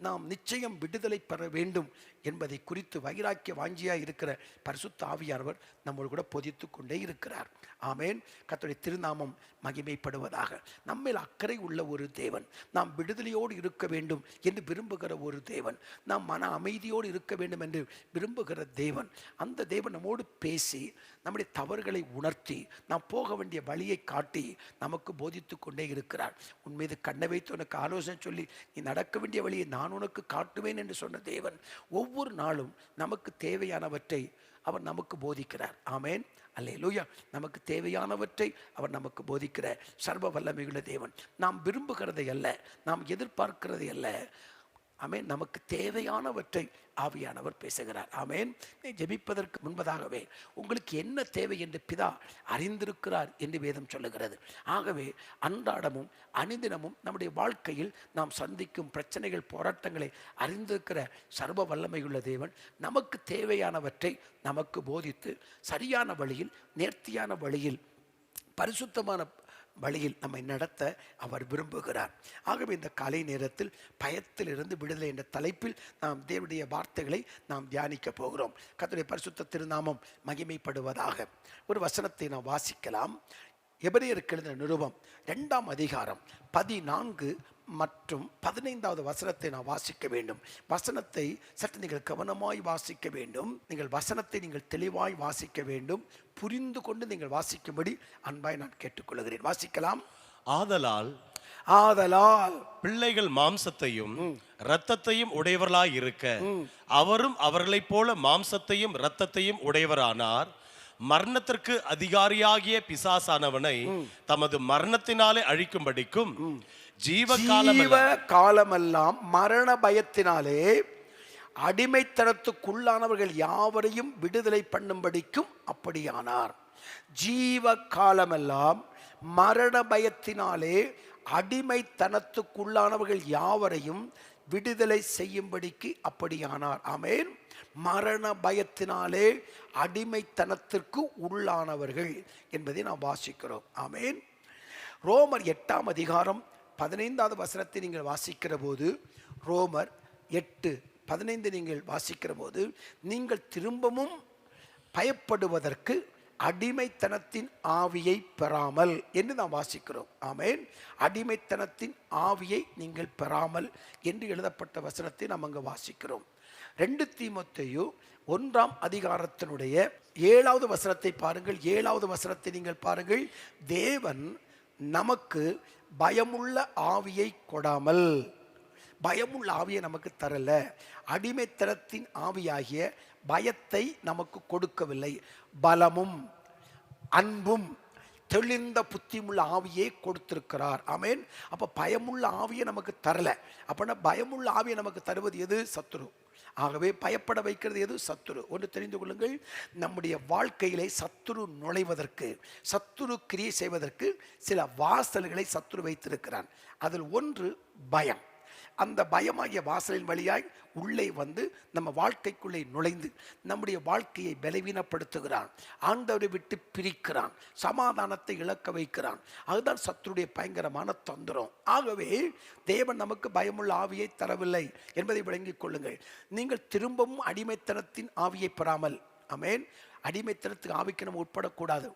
நாம் நிச்சயம் விடுதலை பெற வேண்டும் என்பதை குறித்து வைராக்கிய வாஞ்சியாக இருக்கிற பரிசுத்த ஆவியானவர் நம்மோடு கூட பொதித்து கொண்டே இருக்கிறார். ஆமேன். கர்த்தருடைய திருநாமம் மகிமைப்படுவதாக. நம்மேல் அக்கறை உள்ள ஒரு தேவன், நாம் விடுதலையோடு இருக்க வேண்டும் என்று விரும்புகிற ஒரு தேவன், நாம் மன அமைதியோடு இருக்க வேண்டும் என்று விரும்புகிற தேவன், அந்த தேவன் நம்மோடு பேசி நம்முடைய தவறுகளை உணர்த்தி நாம் போக வேண்டிய வழியை காட்டி நமக்கு போதித்து கொண்டே இருக்கிறார். உன் மீது கண்ணை வைத்து உனக்கு ஆலோசனை சொல்லி நீ நடக்க வேண்டிய வழியை நான் உனக்கு காட்டுவேன் என்று சொன்ன தேவன் ஒவ்வொரு நாளும் நமக்கு தேவையானவற்றை அவர் நமக்கு போதிக்கிறார். ஆமேன். அல்லேலூயா. நமக்கு தேவையானவற்றை அவர் நமக்கு போதிக்கிற சர்வ வல்லமையுள்ள தேவன். நாம் விரும்புகிறதை அல்ல, நாம் எதிர்பார்க்கிறதை அல்ல. ஆமேன். நமக்கு தேவையானவற்றை ஆவியானவர் பேசுகிறார். ஆமேன். ஜெபிப்பதற்கு முன்பதாகவே உங்களுக்கு என்ன தேவை என்று பிதா அறிந்திருக்கிறார் என்று வேதம் சொல்லுகிறது. ஆகவே அன்றாடமும் அனுதினமும் நம்முடைய வாழ்க்கையில் நாம் சந்திக்கும் பிரச்சனைகள், போராட்டங்களை அறிந்திருக்கிற சர்வ வல்லமையுள்ள தேவன் நமக்கு தேவையானவற்றை நமக்கு போதித்து சரியான வழியில், நேர்த்தியான வழியில், பரிசுத்தமான வழியில் நம்மை நடத்த அவர் விரும்புகிறார். ஆகவே இந்த காலை நேரத்தில் பயத்திலிருந்து விடுதலை என்ற தலைப்பில் நாம் தேவனுடைய வார்த்தைகளை நாம் தியானிக்க போகிறோம். கர்த்தருடைய பரிசுத்த திருநாமம் மகிமைப்படுவதாக. ஒரு வசனத்தை நாம் வாசிக்கலாம். எபிரேயருக்கு எழுதின நிருபம் 2ஆம் அதிகாரம் 14 மற்றும் 15வது வசனத்தை நான் வாசிக்க வேண்டும். வசனத்தை சற்று நீங்கள் கவனமாய் வாசிக்க வேண்டும். நீங்கள் வசனத்தை நீங்கள் தெளிவாய் வாசிக்க வேண்டும். புரிந்து கொண்டு நீங்கள் வாசிக்கும்படி அன்பாய் நான் கேட்டுக்கொள்கிறேன். வாசிக்கலாம். ஆதலால் பிள்ளைகள் மாம்சத்தையும் இரத்தத்தையும் உடையவர்களாய் இருக்க அவரும் அவர்களைப் போல மாம்சத்தையும் இரத்தத்தையும் உடையவரானார். மரணத்திற்கு அதிகாரியாகிய பிசாசானவனை தமது மரணத்தினாலே அழிக்கும்படிக்கும் ஜீவ காலமெல்லாம் மரண பயத்தினாலே அடிமைத்தனத்துக்குள்ளானவர்கள் யாவரையும் விடுதலை பண்ணும்படிக்கும் அப்படியானார். ஜீவ காலமெல்லாம் மரண பயத்தினாலே அடிமைத்தனத்துக்குள்ளானவர்கள் யாவரையும் விடுதலை செய்யும்படிக்கு அப்படியானார். ஆமென். மரண பயத்தினாலே அடிமைத்தனத்திற்கு உள்ளானவர்கள் என்பதை நாம் வாசிக்கிறோம். ஆமென். ரோமர் 8ஆம் அதிகாரம் 15வது வசனத்தை நீங்கள் வாசிக்கிற போது, ரோமர் 8:15 நீங்கள் வாசிக்கிற போது, நீங்கள் திரும்பவும் பயப்படுவதற்கு அடிமைத்தனத்தின் ஆவியை பெறாமல் என்று நாம் வாசிக்கிறோம். ஆமென். அடிமைத்தனத்தின் ஆவியை நீங்கள் பெறாமல் என்று எழுதப்பட்ட வசனத்தை நாம் அங்கு வாசிக்கிறோம். 2 தீமோத்தேயு 1ஆம் அதிகாரத்தினுடைய 7வது வசனத்தை பாருங்கள். 7வது வசனத்தை நீங்கள் பாருங்கள். தேவன் நமக்கு பயமுள்ள ஆவியை கொடாமல், பயமுள்ள ஆவியை நமக்கு தரல, அடிமைத்தனத்தின் ஆவியாகிய பயத்தை நமக்கு கொடுக்கவில்லை, பலமும் அன்பும் தெளிந்த புத்தியுள்ள ஆவியை கொடுத்திருக்கிறார். ஆமென். அப்ப பயமுள்ள ஆவியை நமக்கு தரல. அப்படின்னா பயமுள்ள ஆவியை நமக்கு தருவது எது? சத்துரு. ஆகவே பயப்பட வைக்கிறது எது? சத்துரு. ஒன்று தெரிந்து கொள்ளுங்கள், நம்முடைய வாழ்க்கையிலே சத்துரு நுழைவதற்கு, சத்துரு கிரியை செய்வதற்கு சில வாசல்களை சத்துரு வைத்திருக்கிறான். அதில் ஒன்று பயம். அந்த பயமாகிய வாசலின் வழியாய் உள்ளே வந்து நம்ம வாழ்க்கைக்குள்ளே நுழைந்து நம்முடைய வாழ்க்கையை பலவீனப்படுத்துகிறான், ஆண்டவரை விட்டு பிரிக்கிறான், சமாதானத்தை இழக்க வைக்கிறான். அதுதான் சத்துருடைய பயங்கரமான தந்திரம். ஆகவே தேவன் நமக்கு பயமுள்ள ஆவியை தரவில்லை என்பதை விளங்கிக் கொள்ளுங்கள். நீங்கள் திரும்பவும் அடிமைத்தனத்தின் ஆவியை பெறாமல், ஆமென், அடிமைத்தனத்துக்கு ஆவிக்கு நம்ம உட்படக்கூடாது.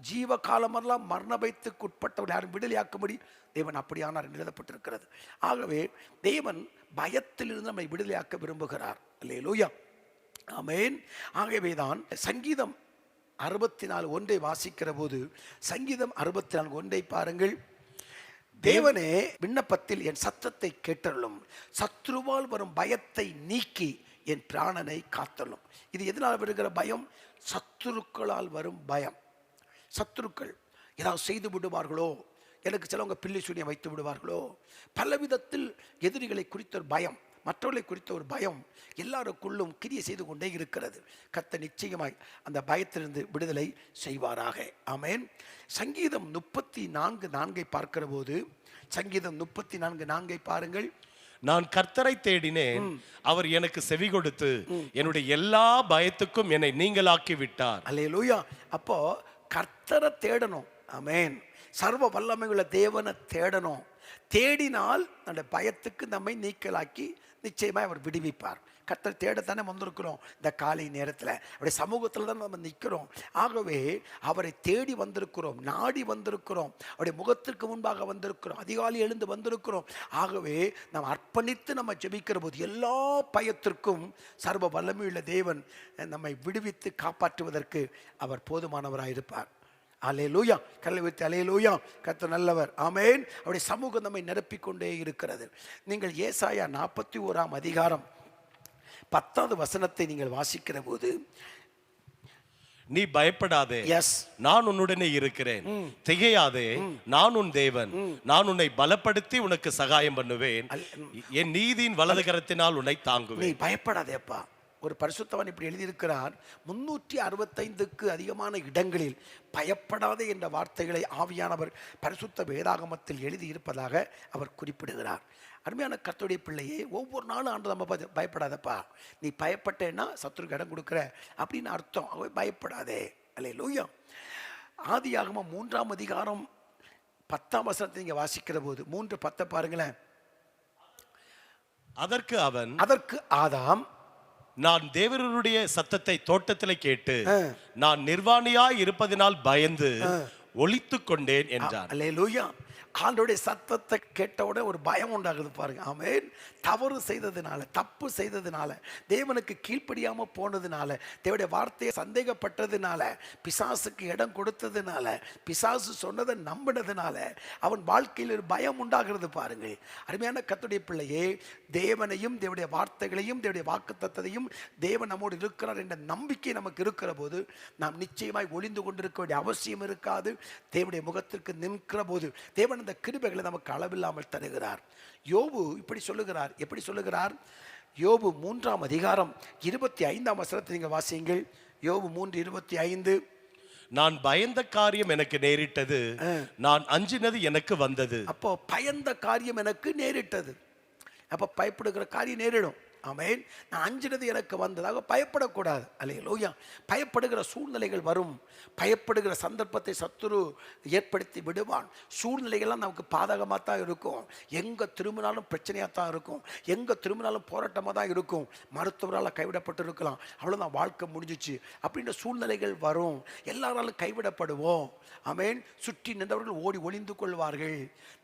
ஜீவ காலமெல்லாம் மரண பயத்துக்கு உட்பட்டவர் யாரும் விடுதலையாக்கும்படி தேவன் அப்படியானார் என்று எழுதப்பட்டிருக்கிறது. ஆகவே தேவன் பயத்திலிருந்து நம்மை விடுதலையாக்க விரும்புகிறார். அல்லேலூயா. ஆமென். ஆகவேதான் சங்கீதம் 64:1 வாசிக்கிற போது, சங்கீதம் 64:1 பாருங்கள். தேவனே, விண்ணப்பத்தில் என் சத்தத்தை கேட்டருளும், சத்ருவால் வரும் பயத்தை நீக்கி என் பிராணனை காத்தலும். இது எதனால் வருகிற பயம்? சத்துருக்களால் வரும் பயம். சத்துருக்கள் ஏதாவது செய்து விடுவார்களோ, எனக்கு சிலவங்க பில்லி சூனியம் வைத்து விடுவார்களோ, பலவிதத்தில் எதிரிகளை குறித்த ஒரு பயம், மற்றவர்களை குறித்த ஒரு பயம் எல்லாருக்குள்ளும் கிரியை செய்து கொண்டே இருக்கிறது. கர்த்தர் நிச்சயமாய் அந்த பயத்திலிருந்து விடுதலை செய்வாராக. ஆமென். சங்கீதம் 34:4 பார்க்கிற போது, சங்கீதம் 34:4 பாருங்கள். நான் கர்த்தரை தேடினேன், அவர் எனக்கு செவி கொடுத்து என்னுடைய எல்லா பயத்துக்கும் என்னை நீங்களாக்கி விட்டார். அல்லேலூயா. அப்போ கர்த்தரை தேடணும். ஆமென். சர்வ வல்லமையுள்ள தேவனை தேடணும். தேடினால் அந்த பயத்துக்கு நம்மை நீக்கலாக்கி நிச்சயமாக அவர் விடுவிப்பார். கர்த்தர் தேடத்தானே வந்திருக்கிறோம். இந்த காலை நேரத்தில் அவருடைய சமூகத்தில் தான் நம்ம நிற்கிறோம். ஆகவே அவரை தேடி வந்திருக்கிறோம், நாடி வந்திருக்கிறோம், அவருடைய முகத்திற்கு முன்பாக வந்திருக்கிறோம், அதிகாலை எழுந்து வந்திருக்கிறோம். ஆகவே நாம் அர்ப்பணித்து நம்ம ஜெபிக்கிற போது எல்லா பயத்திற்கும் சர்வ வல்லமையுள்ள தேவன் நம்மை விடுவித்து காப்பாற்றுவதற்கு அவர் போதுமானவராக இருப்பார். அல்லேலூயா. கல்லை வைத்து அல்லேலூயா. கர்த்தர் நல்லவர். ஆமென். அவருடைய சமூகம் நம்மை நிரப்பிக்கொண்டே இருக்கிறது. நீங்கள் ஏசாயா 41ஆம் அதிகாரம் 10வது வசனத்தை நீங்கள் வாசிக்கிற போது, நீ பயப்படாதே, நான் உன்னுடனே இருக்கிறேன், திகையாதே, நான் உன் தேவன், நான் உன்னை பலப்படுத்தி உனக்கு சகாயம் பண்ணுவேன், என் நீதியின் வலது கரத்தினால் உன்னை தாங்குவேன். நீ பயப்படாதேப்பா. ஒரு பரிசுத்தவான் இப்படி எழுதியிருக்கிறார். 365க்கு அதிகமான இடங்களில் பயப்படாதே என்ற வார்த்தைகளை ஆவியானவர் பரிசுத்த வேதாகமத்தில் எழுதியிருப்பதாக அவர் குறிப்பிடுகிறார். அருமையான கர்த்தருடைய பிள்ளையே, ஒவ்வொரு நாளும் ஆண்டு நம்ம பயப்படாதப்பா, நீ பயப்பட்டேன்னா சத்துருக்கு இடம் கொடுக்குற அப்படின்னு அர்த்தம். அவை பயப்படாதே. அல்லேலூயா. ஆதியாகமம் 3ஆம் அதிகாரம் 10ஆம் வசனத்தை நீங்க வாசிக்கிற போது 3:10 பாருங்களேன். அதற்கு ஆதாம், நான் தேவருடைய சத்தத்தை தோட்டத்தில் கேட்டு நான் நிர்வாணியாய் இருப்பதினால் பயந்து ஒளித்துக் கொண்டேன் என்றார். அல்லேலூயா. ஆண்டவருடைய சத்தத்தை கேட்டவுடனே ஒரு பயம் உண்டாகுது பாருங்க. ஆமென். தவறு செய்ததுனால, தப்பு செய்ததுனால, தேவனுக்கு கீழ்ப்படியாம போனதுனால, தேவனுடைய வார்த்தையை சந்தேகப்பட்டதுனால, பிசாசுக்கு இடம் கொடுத்ததுனால, பிசாசு சொன்னதை நம்பினதுனால அவன் வாழ்க்கையில் ஒரு பயம் உண்டாகிறது பாருங்கள். அருமையான கர்த்தருடைய பிள்ளையே, தேவனையும் தேவனுடைய வார்த்தைகளையும் தேவனுடைய வாக்குத்தத்தத்தையும் தேவன் நம்மோடு இருக்கிறார் என்ற நம்பிக்கை நமக்கு இருக்கிற போது நாம் நிச்சயமாய் ஒளிந்து கொண்டிருக்க வேண்டிய அவசியம் இருக்காது. தேவனுடைய முகத்திற்கு நிற்கிற போது தேவன் அந்த கிருபைகளை நமக்கு அளவில்லாமல் தருகிறார். யோபு இப்படி சொல்லுகிறார். எப்படி சொல்லுகிறார்? யோபு 3ஆம் அதிகாரம் 25ஆம் வசனத்தை நீங்கள் வாசியுங்கள். யோபு 3:25. நான் பயந்த காரியம் எனக்கு நேரிட்டது, நான் அஞ்சினது எனக்கு வந்தது. அப்போ பயந்த காரியம் எனக்கு நேரிட்டது. அப்போ பயப்படுகிற காரியம் நேரிடும். ஆமென். நான் அஞ்சினது எனக்கு வந்ததாக பயப்படக்கூடாது. அல்லேலூயா. பயப்படுகிற சூழ்நிலைகள் வரும். பயப்படுகிற சந்தர்ப்பத்தை சத்துரு ஏற்படுத்தி விடுவான். சூழ்நிலைகள்லாம் நமக்கு பாதகமாக தான் இருக்கும். எங்கே திரும்பினாலும் பிரச்சனையாக தான் இருக்கும். எங்கே திரும்பினாலும் போராட்டமாக தான் இருக்கும். மருத்துவரால் கைவிடப்பட்டு இருக்கலாம், அவ்வளோதான், வாழ்க்கை முடிஞ்சிச்சு அப்படின்ற சூழ்நிலைகள் வரும். எல்லாராலும் கைவிடப்படுவோம். ஆமென். சுற்றி நின்றவர்கள் ஓடி ஒளிந்து கொள்வார்கள்,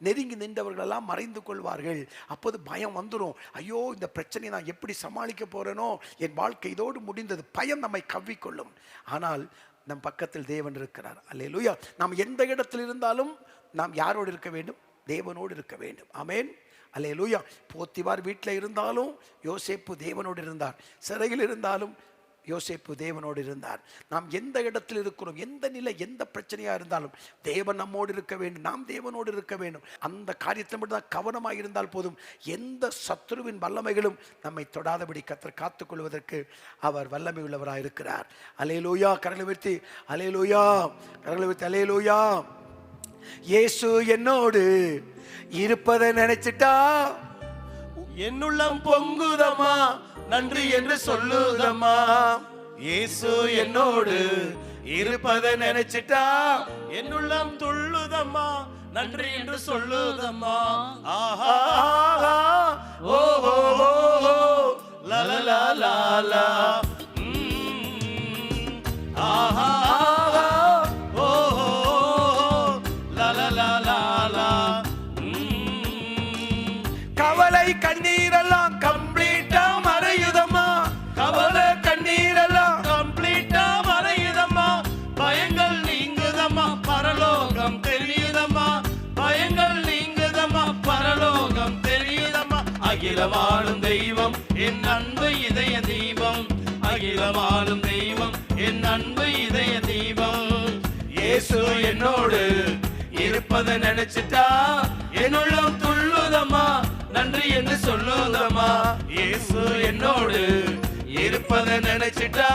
நெருங்கி நின்றவர்களெல்லாம் மறைந்து கொள்வார்கள். அப்போது பயம் வந்துடும். ஐயோ, இந்த பிரச்சனையை நான் எப்படி சமாளிக்க போறேனோ, என் வாழ்க்கை இதோடு முடிந்தது. பயம் நம்மை கவ்விக்கொள்ளும். ஆனால் நம் பக்கத்தில் தேவன் இருக்கிறார். அல்லேலூயா. நாம் எந்த இடத்தில் இருந்தாலும் நாம் யாரோடு இருக்க வேண்டும்? தேவனோடு இருக்க வேண்டும். ஆமென். அல்லேலூயா. போத்திபார் வீட்டில் இருந்தாலும் யோசேப்பு தேவனோடு இருந்தார். சிறையில் இருந்தாலும் யோசேப்பு தேவனோடு இருந்தார். நாம் எந்த இடத்தில் இருக்கிறோம், எந்த நிலை, எந்த பிரச்சனையா இருந்தாலும் தேவன் நம்மோடு இருக்க வேண்டும். நாம் தேவனோடு இருக்க வேண்டும். அந்த காரியத்தை மட்டும் தான் கவனமாக இருந்தால் போதும். எந்த சத்துருவின் வல்லமைகளும் நம்மை தொடாதபடி கர்த்தர் காத்துக்கொள்வதற்கு அவர் வல்லமை உள்ளவராக இருக்கிறார். அல்லேலூயா. கரங்களை உயர்த்தி அல்லேலூயா. கரங்களை உயர்த்தி அல்லேலூயா. இயேசு என்னோடு இருப்பதை நினைச்சிட்டா என்னுள்ளம் பொங்குதம்மா, நன்றி என்று சொல்லுதம்மா. இயேசு என்னோடு இருப்பதை நினைச்சிட்டா என்னுள்ளம் துள்ளுதம்மா, நன்றி என்று சொல்லுதம்மா. ஆஹா ஓ ஓ ஓ லா லா லா லா. ஆஹா ஓ லா லா லா லா லா. கவலை கண்ணீரெல்லாம் கம்ப்ளீட்டா மறையுதம்மா. கவலை கண்ணீரெல்லாம் கம்ப்ளீட்டா மறையுதம்மா. பயங்கள் நீங்குதம்மா, பரலோகம் தெரியுதம்மா. பயங்கள் நீங்குதம்மா, பரலோகம் தெரியுதம்மா. அகிலமாளும் தெய்வம் என் அன்பு இதய தீபம். அகிலமாளும் தெய்வம் என் அன்பு இதய தீபம். இயேசு என்னோடு இருப்பதை நினைச்சிட்டா என்னுள்ளம் துள்ளுதம்மா, நன்றி என்று சொல்லுதம்மா. இயேசு என்னோடு இருப்பதை நினைச்சிட்டா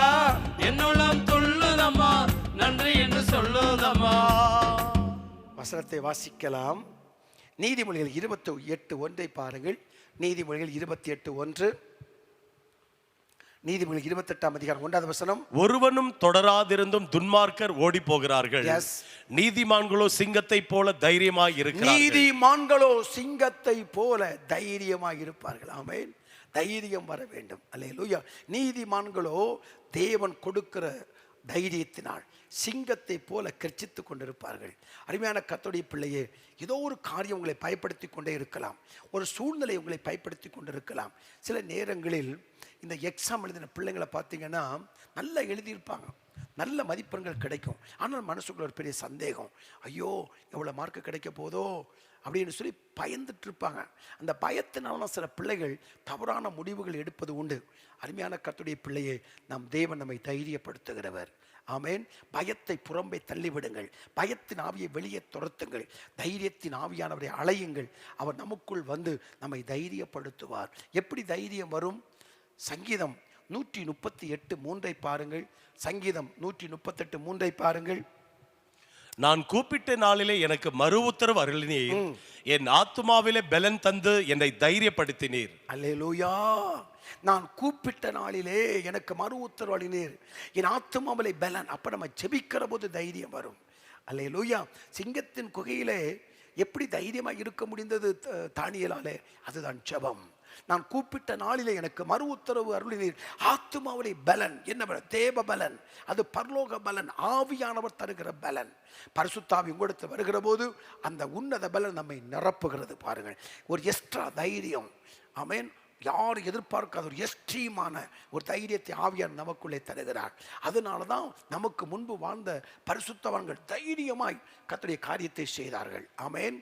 என்னுள்ளம் துள்ளுதம்மா, நன்றி என்று சொல்லுதம்மா. வசனத்தை வாசிக்கலாம். நீதிமொழிகள் 28:1 பாருங்கள். நீதிமொழிகள் 28:1. நீதிமொழிகள் 28ஆம் அதிகாரம் 1வது வசனம். ஒருவனும் தொடராதிருந்தும் துன்மார்க்கர் ஓடி போகிறார்கள், நீதிமான்களோ சிங்கத்தை போல தைரியமாய் இருக்கிறார்கள். நீதிமான்களோ சிங்கத்தை போல தைரியமாய் இருப்பார்கள். ஆமென். தைரியம் வர வேண்டும். அல்லேலூயா. நீதிமான்களோ தேவன் கொடுக்கிற தைரியத்தினால் சிங்கத்தை போல கர்ச்சித்து கொண்டிருப்பார்கள். அருமையான கர்த்தருடைய பிள்ளையே, ஏதோ ஒரு காரியம் உங்களை பயப்படுத்தி கொண்டே இருக்கலாம், ஒரு சூழ்நிலை உங்களை பயப்படுத்தி கொண்டிருக்கலாம். சில நேரங்களில் இந்த எக்ஸாம் எழுதின பிள்ளைங்களை பார்த்தீங்கன்னா நல்லா எழுதியிருப்பாங்க, நல்ல மதிப்பெண்கள் கிடைக்கும். ஆனால் மனசுக்குள்ள ஒரு பெரிய சந்தேகம், ஐயோ எவ்வளோ மார்க்கு கிடைக்க போதோ அப்படின்னு சொல்லி பயந்துட்டு இருப்பாங்க. அந்த பயத்தினால சில பிள்ளைகள் தவறான முடிவுகள் எடுப்பது உண்டு. அருமையான கர்த்தருடைய பிள்ளையே, நம் தேவன் நம்மை தைரியப்படுத்துகிறவர். ஆமென். பயத்தை புறம்பே தள்ளிவிடுங்கள், பயத்தின் ஆவியை வெளியே துரத்துங்கள், தைரியத்தின் ஆவியானவரை அழையுங்கள். அவர் நமக்குள் வந்து நம்மை தைரியப்படுத்துவார். எப்படி தைரியம் வரும்? சங்கீதம் 138:3 பாருங்கள். சங்கீதம் 138:3 பாருங்கள். நான் கூப்பிட்ட நாளிலே எனக்கு மறு உத்தரவு அருளினீர், என் ஆத்துமாவிலே பலன் தந்து என்னை தைரியப்படுத்தினீர். அல்லேலூயா. நான் கூப்பிட்ட நாளிலே எனக்கு மறு உத்தரவு அருளினீர், என் ஆத்துமாவிலே பலன். அப்ப நம்ம ஜெபிக்கிற போது தைரியம் வரும். அல்லேலூயா. சிங்கத்தின் குகையிலே எப்படி தைரியமாக இருக்க முடிந்தது தானியேலாலே? அதுதான் ஜெபம். நான் கூப்பிட்ட நாளிலே எனக்கு மறு உத்தரவு அருளினீர், ஆத்துமாவிலே பலன். என்ன பலன்? தேவ பலன். அது பரலோக பலன், ஆவியானவர் தருகிற பலன். பரிசுத்தாவி உங்களிடத்தில் வருகிற போது அந்த உன்னத பலன் நம்மை நிரப்புகிறது. பாருங்கள், ஒரு எக்ஸ்ட்ரா தைரியம். ஆமென். யாரும் எதிர்பார்க்காத ஒரு எக்ஸ்ட்ரீமான ஒரு தைரியத்தை ஆவியார் நமக்குள்ளே தருகிறார். அதனால தான் நமக்கு முன்பு வாழ்ந்த பரிசுத்தவான்கள் தைரியமாய் கர்த்தருடைய காரியத்தை செய்தார்கள். ஆமென்.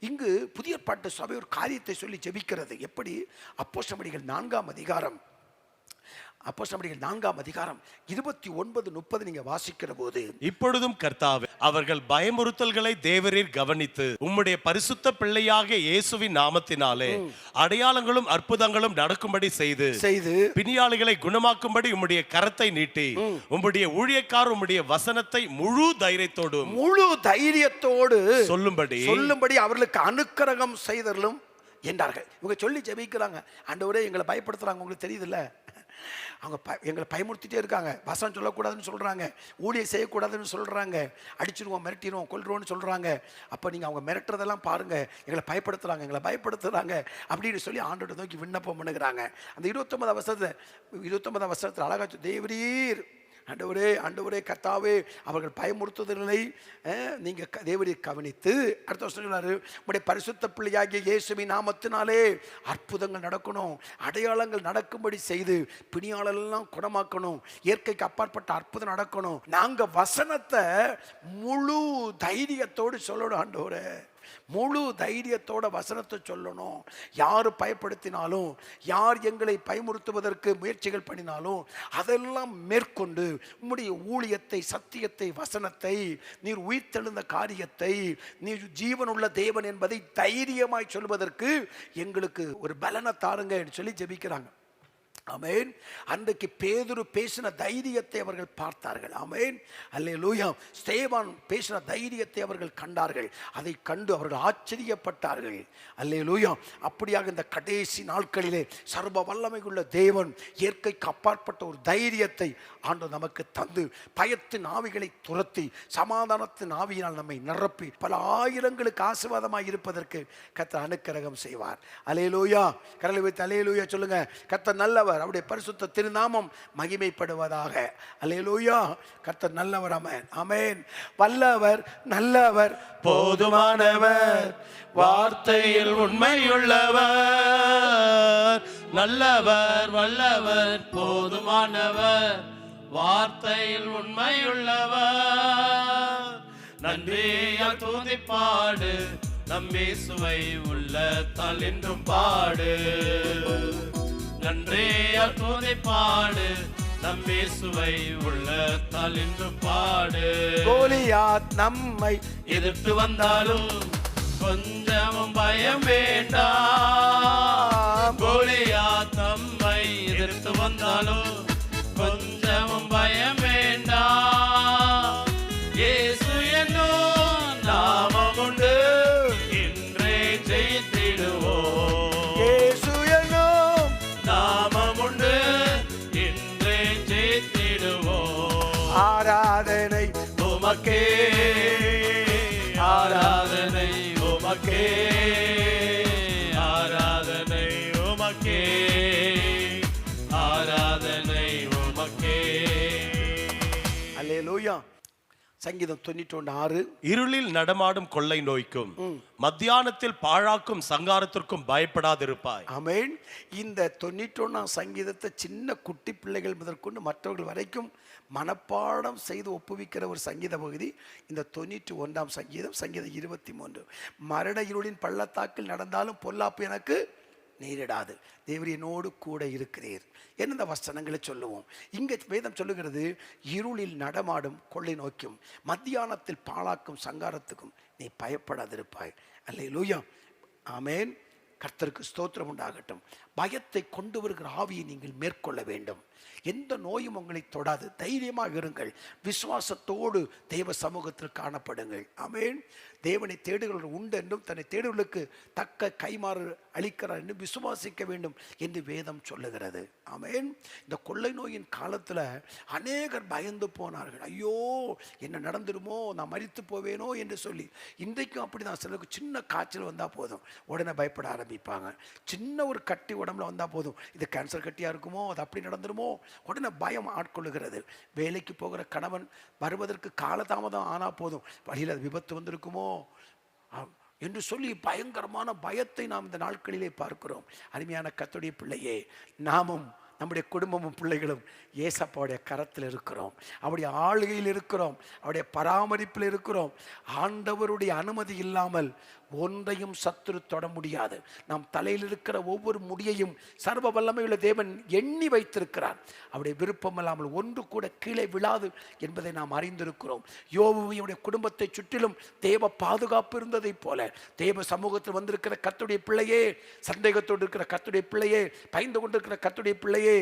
இங்கு புதிய பாட்டு சபை ஒரு காரியத்தை சொல்லி ஜெபிக்கிறது. எப்படி? அப்போஸ்தலர்கள் 4ஆம் அதிகாரம் 29:30 நீங்க வாசிக்கிற போது, இப்பொழுதும் கர்த்தாவே, அவர்கள் பயமுறுத்தல்களை தேவரீர் கவனித்து உம்முடைய பரிசுத்த பிள்ளையாக இயேசுவின் நாமத்தினாலே அடையாளங்களும் அற்புதங்களும் நடக்கும்படி செய்து பிணியாளிகளை குணமாக்கும்படி உம்முடைய கரத்தை நீட்டி உம்முடைய ஊழியக்காரர் உம்முடைய வசனத்தை முழு தைரியத்தோடு சொல்லும்படி அவர்களுக்கு அனுக்கிரகம் செய்தலும் என்றார்கள். இவங்க சொல்லி ஜெபிக்கிறாங்க. ஆண்டவரே, எங்களை பயப்படுத்துறாங்க, உங்களுக்கு தெரியுதுல்ல, அவங்க எங்களை பயமுறுத்திட்டே இருக்காங்க. வசனம் சொல்லக்கூடாதுன்னு சொல்கிறாங்க, ஊழியம் செய்யக்கூடாதுன்னு சொல்கிறாங்க, அடிச்சிருவோம், மிரட்டிடுவோம், கொல்றோன்னு சொல்கிறாங்க. அப்போ நீங்கள் அவங்க மிரட்டுறதெல்லாம் பாருங்கள், எங்களை பயப்படுத்துகிறாங்க அப்படின்னு சொல்லி ஆண்டவரை நோக்கி விண்ணப்பம் பண்ணுகிறாங்க. அந்த 29ஆம் வசனத்தில் அழகாச்சு, தேவரீர் ஆண்டவரே கர்த்தாவே, அவர்கள் பயமுறுத்துதலை நீங்க தேவரீர் கவனித்து, அடுத்த வருஷம் சொன்னாரு, உம்முடைய பரிசுத்த பிள்ளையாகிய இயேசுவின் நாமத்தினாலே அற்புதங்கள் நடக்கணும், அடையாளங்கள் நடக்கும்படி செய்து பிணியாளெல்லாம் குணமாக்கணும், இயற்கைக்கு அப்பாற்பட்ட அற்புதம் நடக்கணும். நாங்க வசனத்தை முழு தைரியத்தோடு சொல்லணும். ஆண்டவரே, முழு தைரியத்தோட வசனத்தை சொல்லணும். யார் பயப்படுத்தினாலும், யார் எங்களை பயமுறுத்துவதற்கு முயற்சிகள் பண்ணினாலும் அதெல்லாம் மேற்கொண்டு உம்முடைய ஊழியத்தை, சத்தியத்தை, வசனத்தை, நீர் உயிர்த்தெழுந்த காரியத்தை, நீர் ஜீவனுள்ள தேவன் என்பதை தைரியமாய் சொல்வதற்கு எங்களுக்கு ஒரு பலனை தாருங்க என்று சொல்லி ஜெபிக்கிறாங்க. ஆமென். அன்றைக்கு பேதுரு பேசின தைரியத்தை அவர்கள் பார்த்தார்கள். ஆமென். அல்லேலூயா. ஸ்தேவான் பேசின தைரியத்தை அவர்கள் கண்டார்கள். அதை கண்டு அவர்கள் ஆச்சரியப்பட்டார்கள். அல்லேலூயா. அப்படியாக இந்த கடைசி நாட்களிலே சர்வ வல்லமையுள்ள தேவன் இயற்கைக்கு அப்பாற்பட்ட ஒரு தைரியத்தை ஆண்டவர் நமக்கு தந்து பயத்தின் ஆவிகளை துரத்தி சமாதானத்தின் ஆவியினால் நம்மை நிரப்பி பல ஆயிரங்களுக்கு ஆசீர்வாதமாய் இருப்பதற்கு கர்த்தர் அனுக்கிரகம் செய்வார். அல்லேலூயா. கரங்களை வைத்து அல்லேலூயா சொல்லுங்க. கர்த்தர் நல்லவர், அவருடைய பரிசுத்த திருநாமம் மகிமைப்படுவதாக. அல்லேலூயா. கர்த்தர் நல்லவர். ஆமென். ஆமென். வல்லவர், நல்லவர், போதுமானவர், வார்த்தையில் உண்மையுள்ளவர், நல்லவர், வல்லவர், போதுமானவர், வார்த்தையில் உண்மையுள்ளவர். நன்றியால் துதிப்பாடு, நம் இயேசுவை உள்ளத்தால் என்றும் பாடு. நன்றியால் துதிப்பாடு, நம் இயேசுவை உள்ளத்தால் என்றும் பாடு. கோலியாத் நம்மை எதிர்த்து வந்தாலும் கொஞ்சமும் பயம் வேண்டாம். கோலியாத் நம்மை எதிர்த்து வந்தாலும் கொஞ்சமும் பயம் வேண்டாம். இயேசு என்னும் நாமம் உண்டு, இன்றே ஜெயித்திடுவோம். இயேசு என்னும் நாமம் உண்டு, இன்றே ஜெயித்திடுவோம். ஆராதனை உமக்கே, ஆராதனை உமக்கே, ஆராதனை உமக்கே, ஆராதனை உமக்கே. அல்லேலூயா. சங்கீதம் 91:6. இருளில் நடமாடும் கொள்ளை நோய்க்கும் மத்தியானத்தில் பாழாக்கும் சங்காரத்திற்கும் பயப்படாதிருப்பாய். ஆமென். இந்த 91 சங்கீதத்தை சின்ன குட்டி பிள்ளைகள் முதற்கொண்டு மற்றவர்கள் வரைக்கும் மனப்பாடம் செய்து ஒப்புவிக்கிற ஒரு சங்கீத பகுதி இந்த 91 சங்கீதம். சங்கீதம் 23. மரண இருளின் பள்ளத்தாக்கில் நடந்தாலும் பொல்லாப்பு எனக்கு நேரிடாது, தேவரீர் என்னோடு கூட இருக்கிறீர் என்ன இந்த வசனங்களை சொல்லுவோம். இங்கே வேதம் சொல்லுகிறது, இருளில் நடமாடும் கொள்ளை நோக்கும் மத்தியானத்தில் பாழாக்கும் சங்காரத்துக்கும் நீ பயப்படாதிருப்பாய். அல்லேலூயா. ஆமென். கர்த்தருக்கு ஸ்தோத்திரம் உண்டாகட்டும். பயத்தை கொண்டு வருகிற ஆவியை நீங்கள் மேற்கொள்ள வேண்டும். எந்த நோயும் உங்களை தொடாது. தைரியமாக இருங்கள். விசுவாசத்தோடு தேவ சமூகத்தில் காணப்படுங்கள். ஆமென். தேவனை தேடுகிறவர்கள் உண்டு என்றும் தன்னை தேடுவர்களுக்கு தக்க கைமாறு அளிக்கிறார் என்று விசுவாசிக்க வேண்டும் என்று வேதம் சொல்லுகிறது. ஆமென். இந்த கொள்ளை நோயின் காலத்தில் அநேகர் பயந்து போனார்கள். ஐயோ என்ன நடந்துடுமோ, நான் மரித்து போவேனோ என்று சொல்லி. இன்றைக்கும் அப்படி தான். சிலருக்கு சின்ன காய்ச்சல் வந்தால் போதும் உடனே பயப்பட ஆரம்பிப்பாங்க. சின்ன ஒரு கட்டி உடம்புல வந்தால் போதும், இது கேன்சர் கட்டியாக இருக்குமோ, அது அப்படி நடந்துருமோ, உடனே பயம் ஆட்கொள்ளுகிறது. வேலைக்கு போகிற கணவன் வருவதற்கு காலதாமதம் ஆனால் போதும், வழியில் விபத்து வந்திருக்குமோ என்று சொல்லி பயங்கரமான பயத்தை நாம் இந்த நாட்களிலே பார்க்கிறோம். அருமையான கர்த்தருடைய பிள்ளையே, நாமும் நம்முடைய குடும்பமும் பிள்ளைகளும் ஏசப்பாவுடைய கரத்தில் இருக்கிறோம், அவருடைய ஆளுகையில் இருக்கிறோம், அவருடைய பராமரிப்பில் இருக்கிறோம். ஆண்டவருடைய அனுமதி இல்லாமல் ஒன்றையும் சத்துரு தொட முடியாது. நாம் தலையில் இருக்கிற ஒவ்வொரு முடியையும் சர்வ வல்லமையுள்ள தேவன் எண்ணி வைத்திருக்கிறார். அவருடைய விருப்பம் இல்லாமல் ஒன்று கூட கீழே விழாது என்பதை நாம் அறிந்திருக்கிறோம். யோபுவுடைய குடும்பத்தை சுற்றிலும் தேவ பாதுகாப்பு இருந்ததை போல தேவ சமூகத்தில் வந்திருக்கிற கர்த்தருடைய பிள்ளையே, சந்தேகத்தோடு இருக்கிற கர்த்தருடைய பிள்ளையே, பயந்து கொண்டிருக்கிற கர்த்தருடைய பிள்ளையே,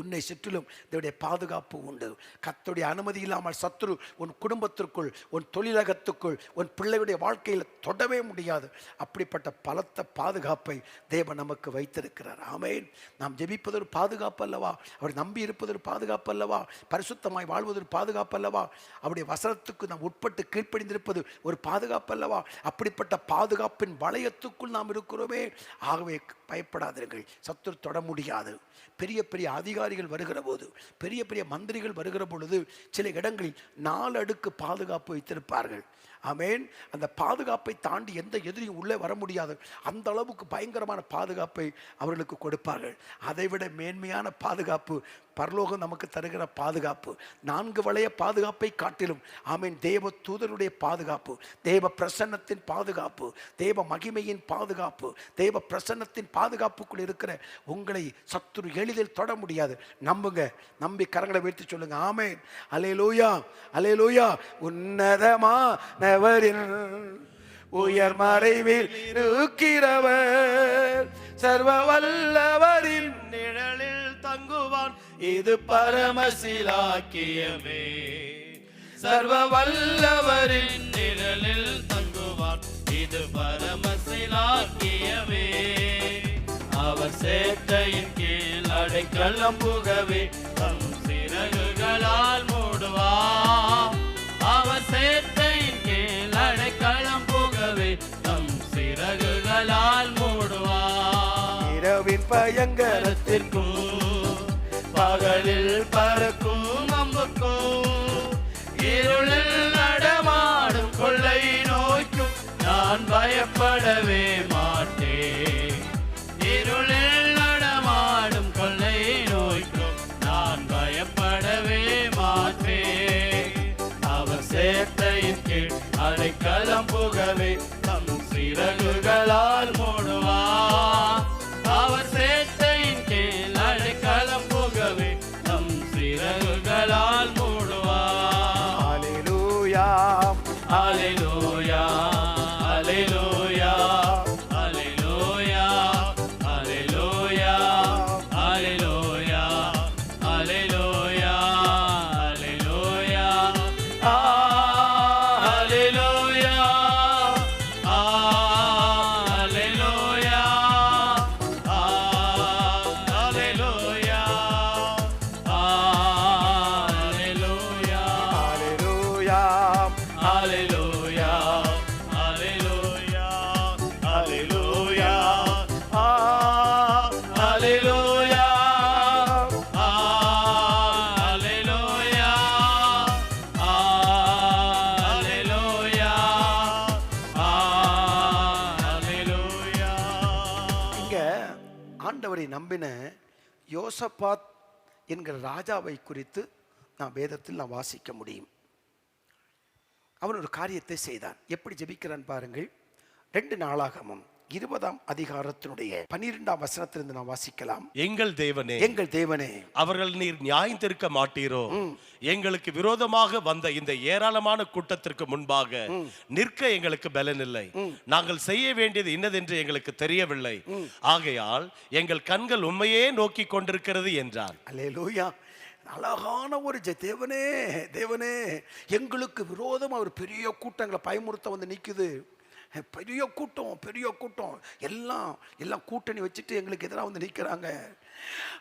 உன்னை சுற்றிலும் இதனுடைய பாதுகாப்பு உண்டு. கர்த்தருடைய அனுமதி இல்லாமல் சத்துரு உன் குடும்பத்திற்குள், உன் தொழிலகத்துக்குள், உன் பிள்ளையுடைய வாழ்க்கையில் தொடவே முடியாது. அப்படிப்பட்ட பலத்த பாதுகாப்பை தேவன் நமக்கு வைத்திருக்கிறார். ஆமென். நாம் ஜெபிப்பது ஒரு பாதுகாப்பு அல்லவா? அவர் நம்பி இருப்பது ஒரு பாதுகாப்பு அல்லவா? பரிசுத்தமாய் வாழ்வது ஒரு பாதுகாப்பு அல்லவா? அவருடைய வசனத்துக்கு நாம் உட்பட்டு கீழ்ப்படிந்திருப்பது ஒரு பாதுகாப்பு அல்லவா? அப்படிப்பட்ட பாதுகாப்பின் வளையத்துக்குள் நாம் இருக்கிறோமே. ஆகவே பயப்படாதீர்கள், சத்துரு தொட முடியாது. பெரிய பெரிய அதிகாரிகள் வருகிற போது, பெரிய பெரிய மந்திரிகள் வருகிற பொழுது சில இடங்களில் 4 அடுக்கு பாதுகாப்பு வைத்திருப்பார்கள். ஆமென். அந்த பாதுகாப்பை தாண்டி எந்த எதிரியும் உள்ளே வர முடியாது. அந்த அளவுக்கு பயங்கரமான பாதுகாப்பை அவர்களுக்கு கொடுப்பார்கள். அதைவிட மேன்மையான பாதுகாப்பு பரலோகம் நமக்கு தருகிற பாதுகாப்பு. 4 வளைய பாதுகாப்பை காட்டிலும் ஆமென் தேவ தூதருடைய பாதுகாப்பு, தேவ பிரசன்னத்தின் பாதுகாப்பு, தேவ மகிமையின் பாதுகாப்பு, தேவ பிரசன்னத்தின் பாதுகாப்புக்குள் இருக்கிற உங்களை சத்துரு எளிதில் தொட முடியாது. நம்புங்க. நம்பி கரங்களை வைத்து சொல்லுங்க. ஆமென். அல்லேலூயா, அல்லேலூயா. உன்னதமானவரின் உயர் மறைவில் இருக்கிறவர், சர்வ வல்லவரின் நிழலில் தங்குவான், இது பரமசிலாக்கியமே. சர்வ வல்லவரின் நிழலில் தங்குவான், இது பரமசிலாக்கியமே. அவர் சேட்டையின் கீழ் அடைக்கலம் புகவே தம் சிறகுகளால் மூடுவார். அவர் சேட்டையின் கீழ் அடைக்கலம் புகவே தம் சிறகுகளால் மூடுவார். இரவின் பயங்கரத்திற்கும் பகலில் பறக்கும் அம்புக்கும், இருளில் நடமாடும் கொள்ளை நோய்க்கும் நான் பயப்படவே மாட்டேன். இருளில் நடமாடும் கொள்ளை நோய்க்கும் நான் பயப்படவே மாட்டேன். அவர் சேட்டையின் கீழ் அடைக்கலம் புகவே தம் சிறகுகளால் மூடுவார். அவர் சேட்டையின் கீழ் அடைக்கலம் புகவே தம் சிறகுகளால் மூடுவார். அல்லேலூயா, அல்லேலூயா, அல்லேலூயா. ஹalleluya ஹalleluya ஹalleluya ஹalleluya ஹalleluya ஹalleluya ஹalleluya ஹalleluya ஹalleluya ஹalleluya ஹalleluya. இங்க ஆண்டவரை நம்பின யோசபாத் என்கிற ராஜாவை குறித்து நான் வேதத்தில் நான் வாசிக்க முடியும். அவன் ஒரு காரியத்தை செய்தான். எப்படி ஜெபிக்கிறான் பாருங்கள். 2 நாளாகமம் 20ஆம் அதிகாரத்தினுடைய 12ஆம் வசனத்திலிருந்து நான் வாசிக்கலாம். எங்கள் தேவனே, எங்கள் தேவனே, அவர்கள் நீர் நியாயம் தீர்க்க மாட்டீரோ? எங்களுக்கு விரோதமாக வந்த இந்த ஏராளமான கூட்டத்திற்கு முன்பாக நிற்க எங்களுக்கு பலன் இல்லை. நாங்கள் செய்ய வேண்டியது இன்னதென்று எங்களுக்கு தெரியவில்லை. ஆகையால் எங்கள் கண்கள் உண்மையே நோக்கி கொண்டிருக்கிறது என்றார். அல்லேலூயா. அழகான ஒரு தேவனே, தேவனே, எங்களுக்கு விரோதமா ஒரு பெரிய கூட்டங்களை பயமுறுத்த வந்து நிக்குது. பெரிய கூட்டம் எல்லாம் கூட்டணி வச்சுட்டு எங்களுக்கு எதிராக வந்து நிற்கிறாங்க.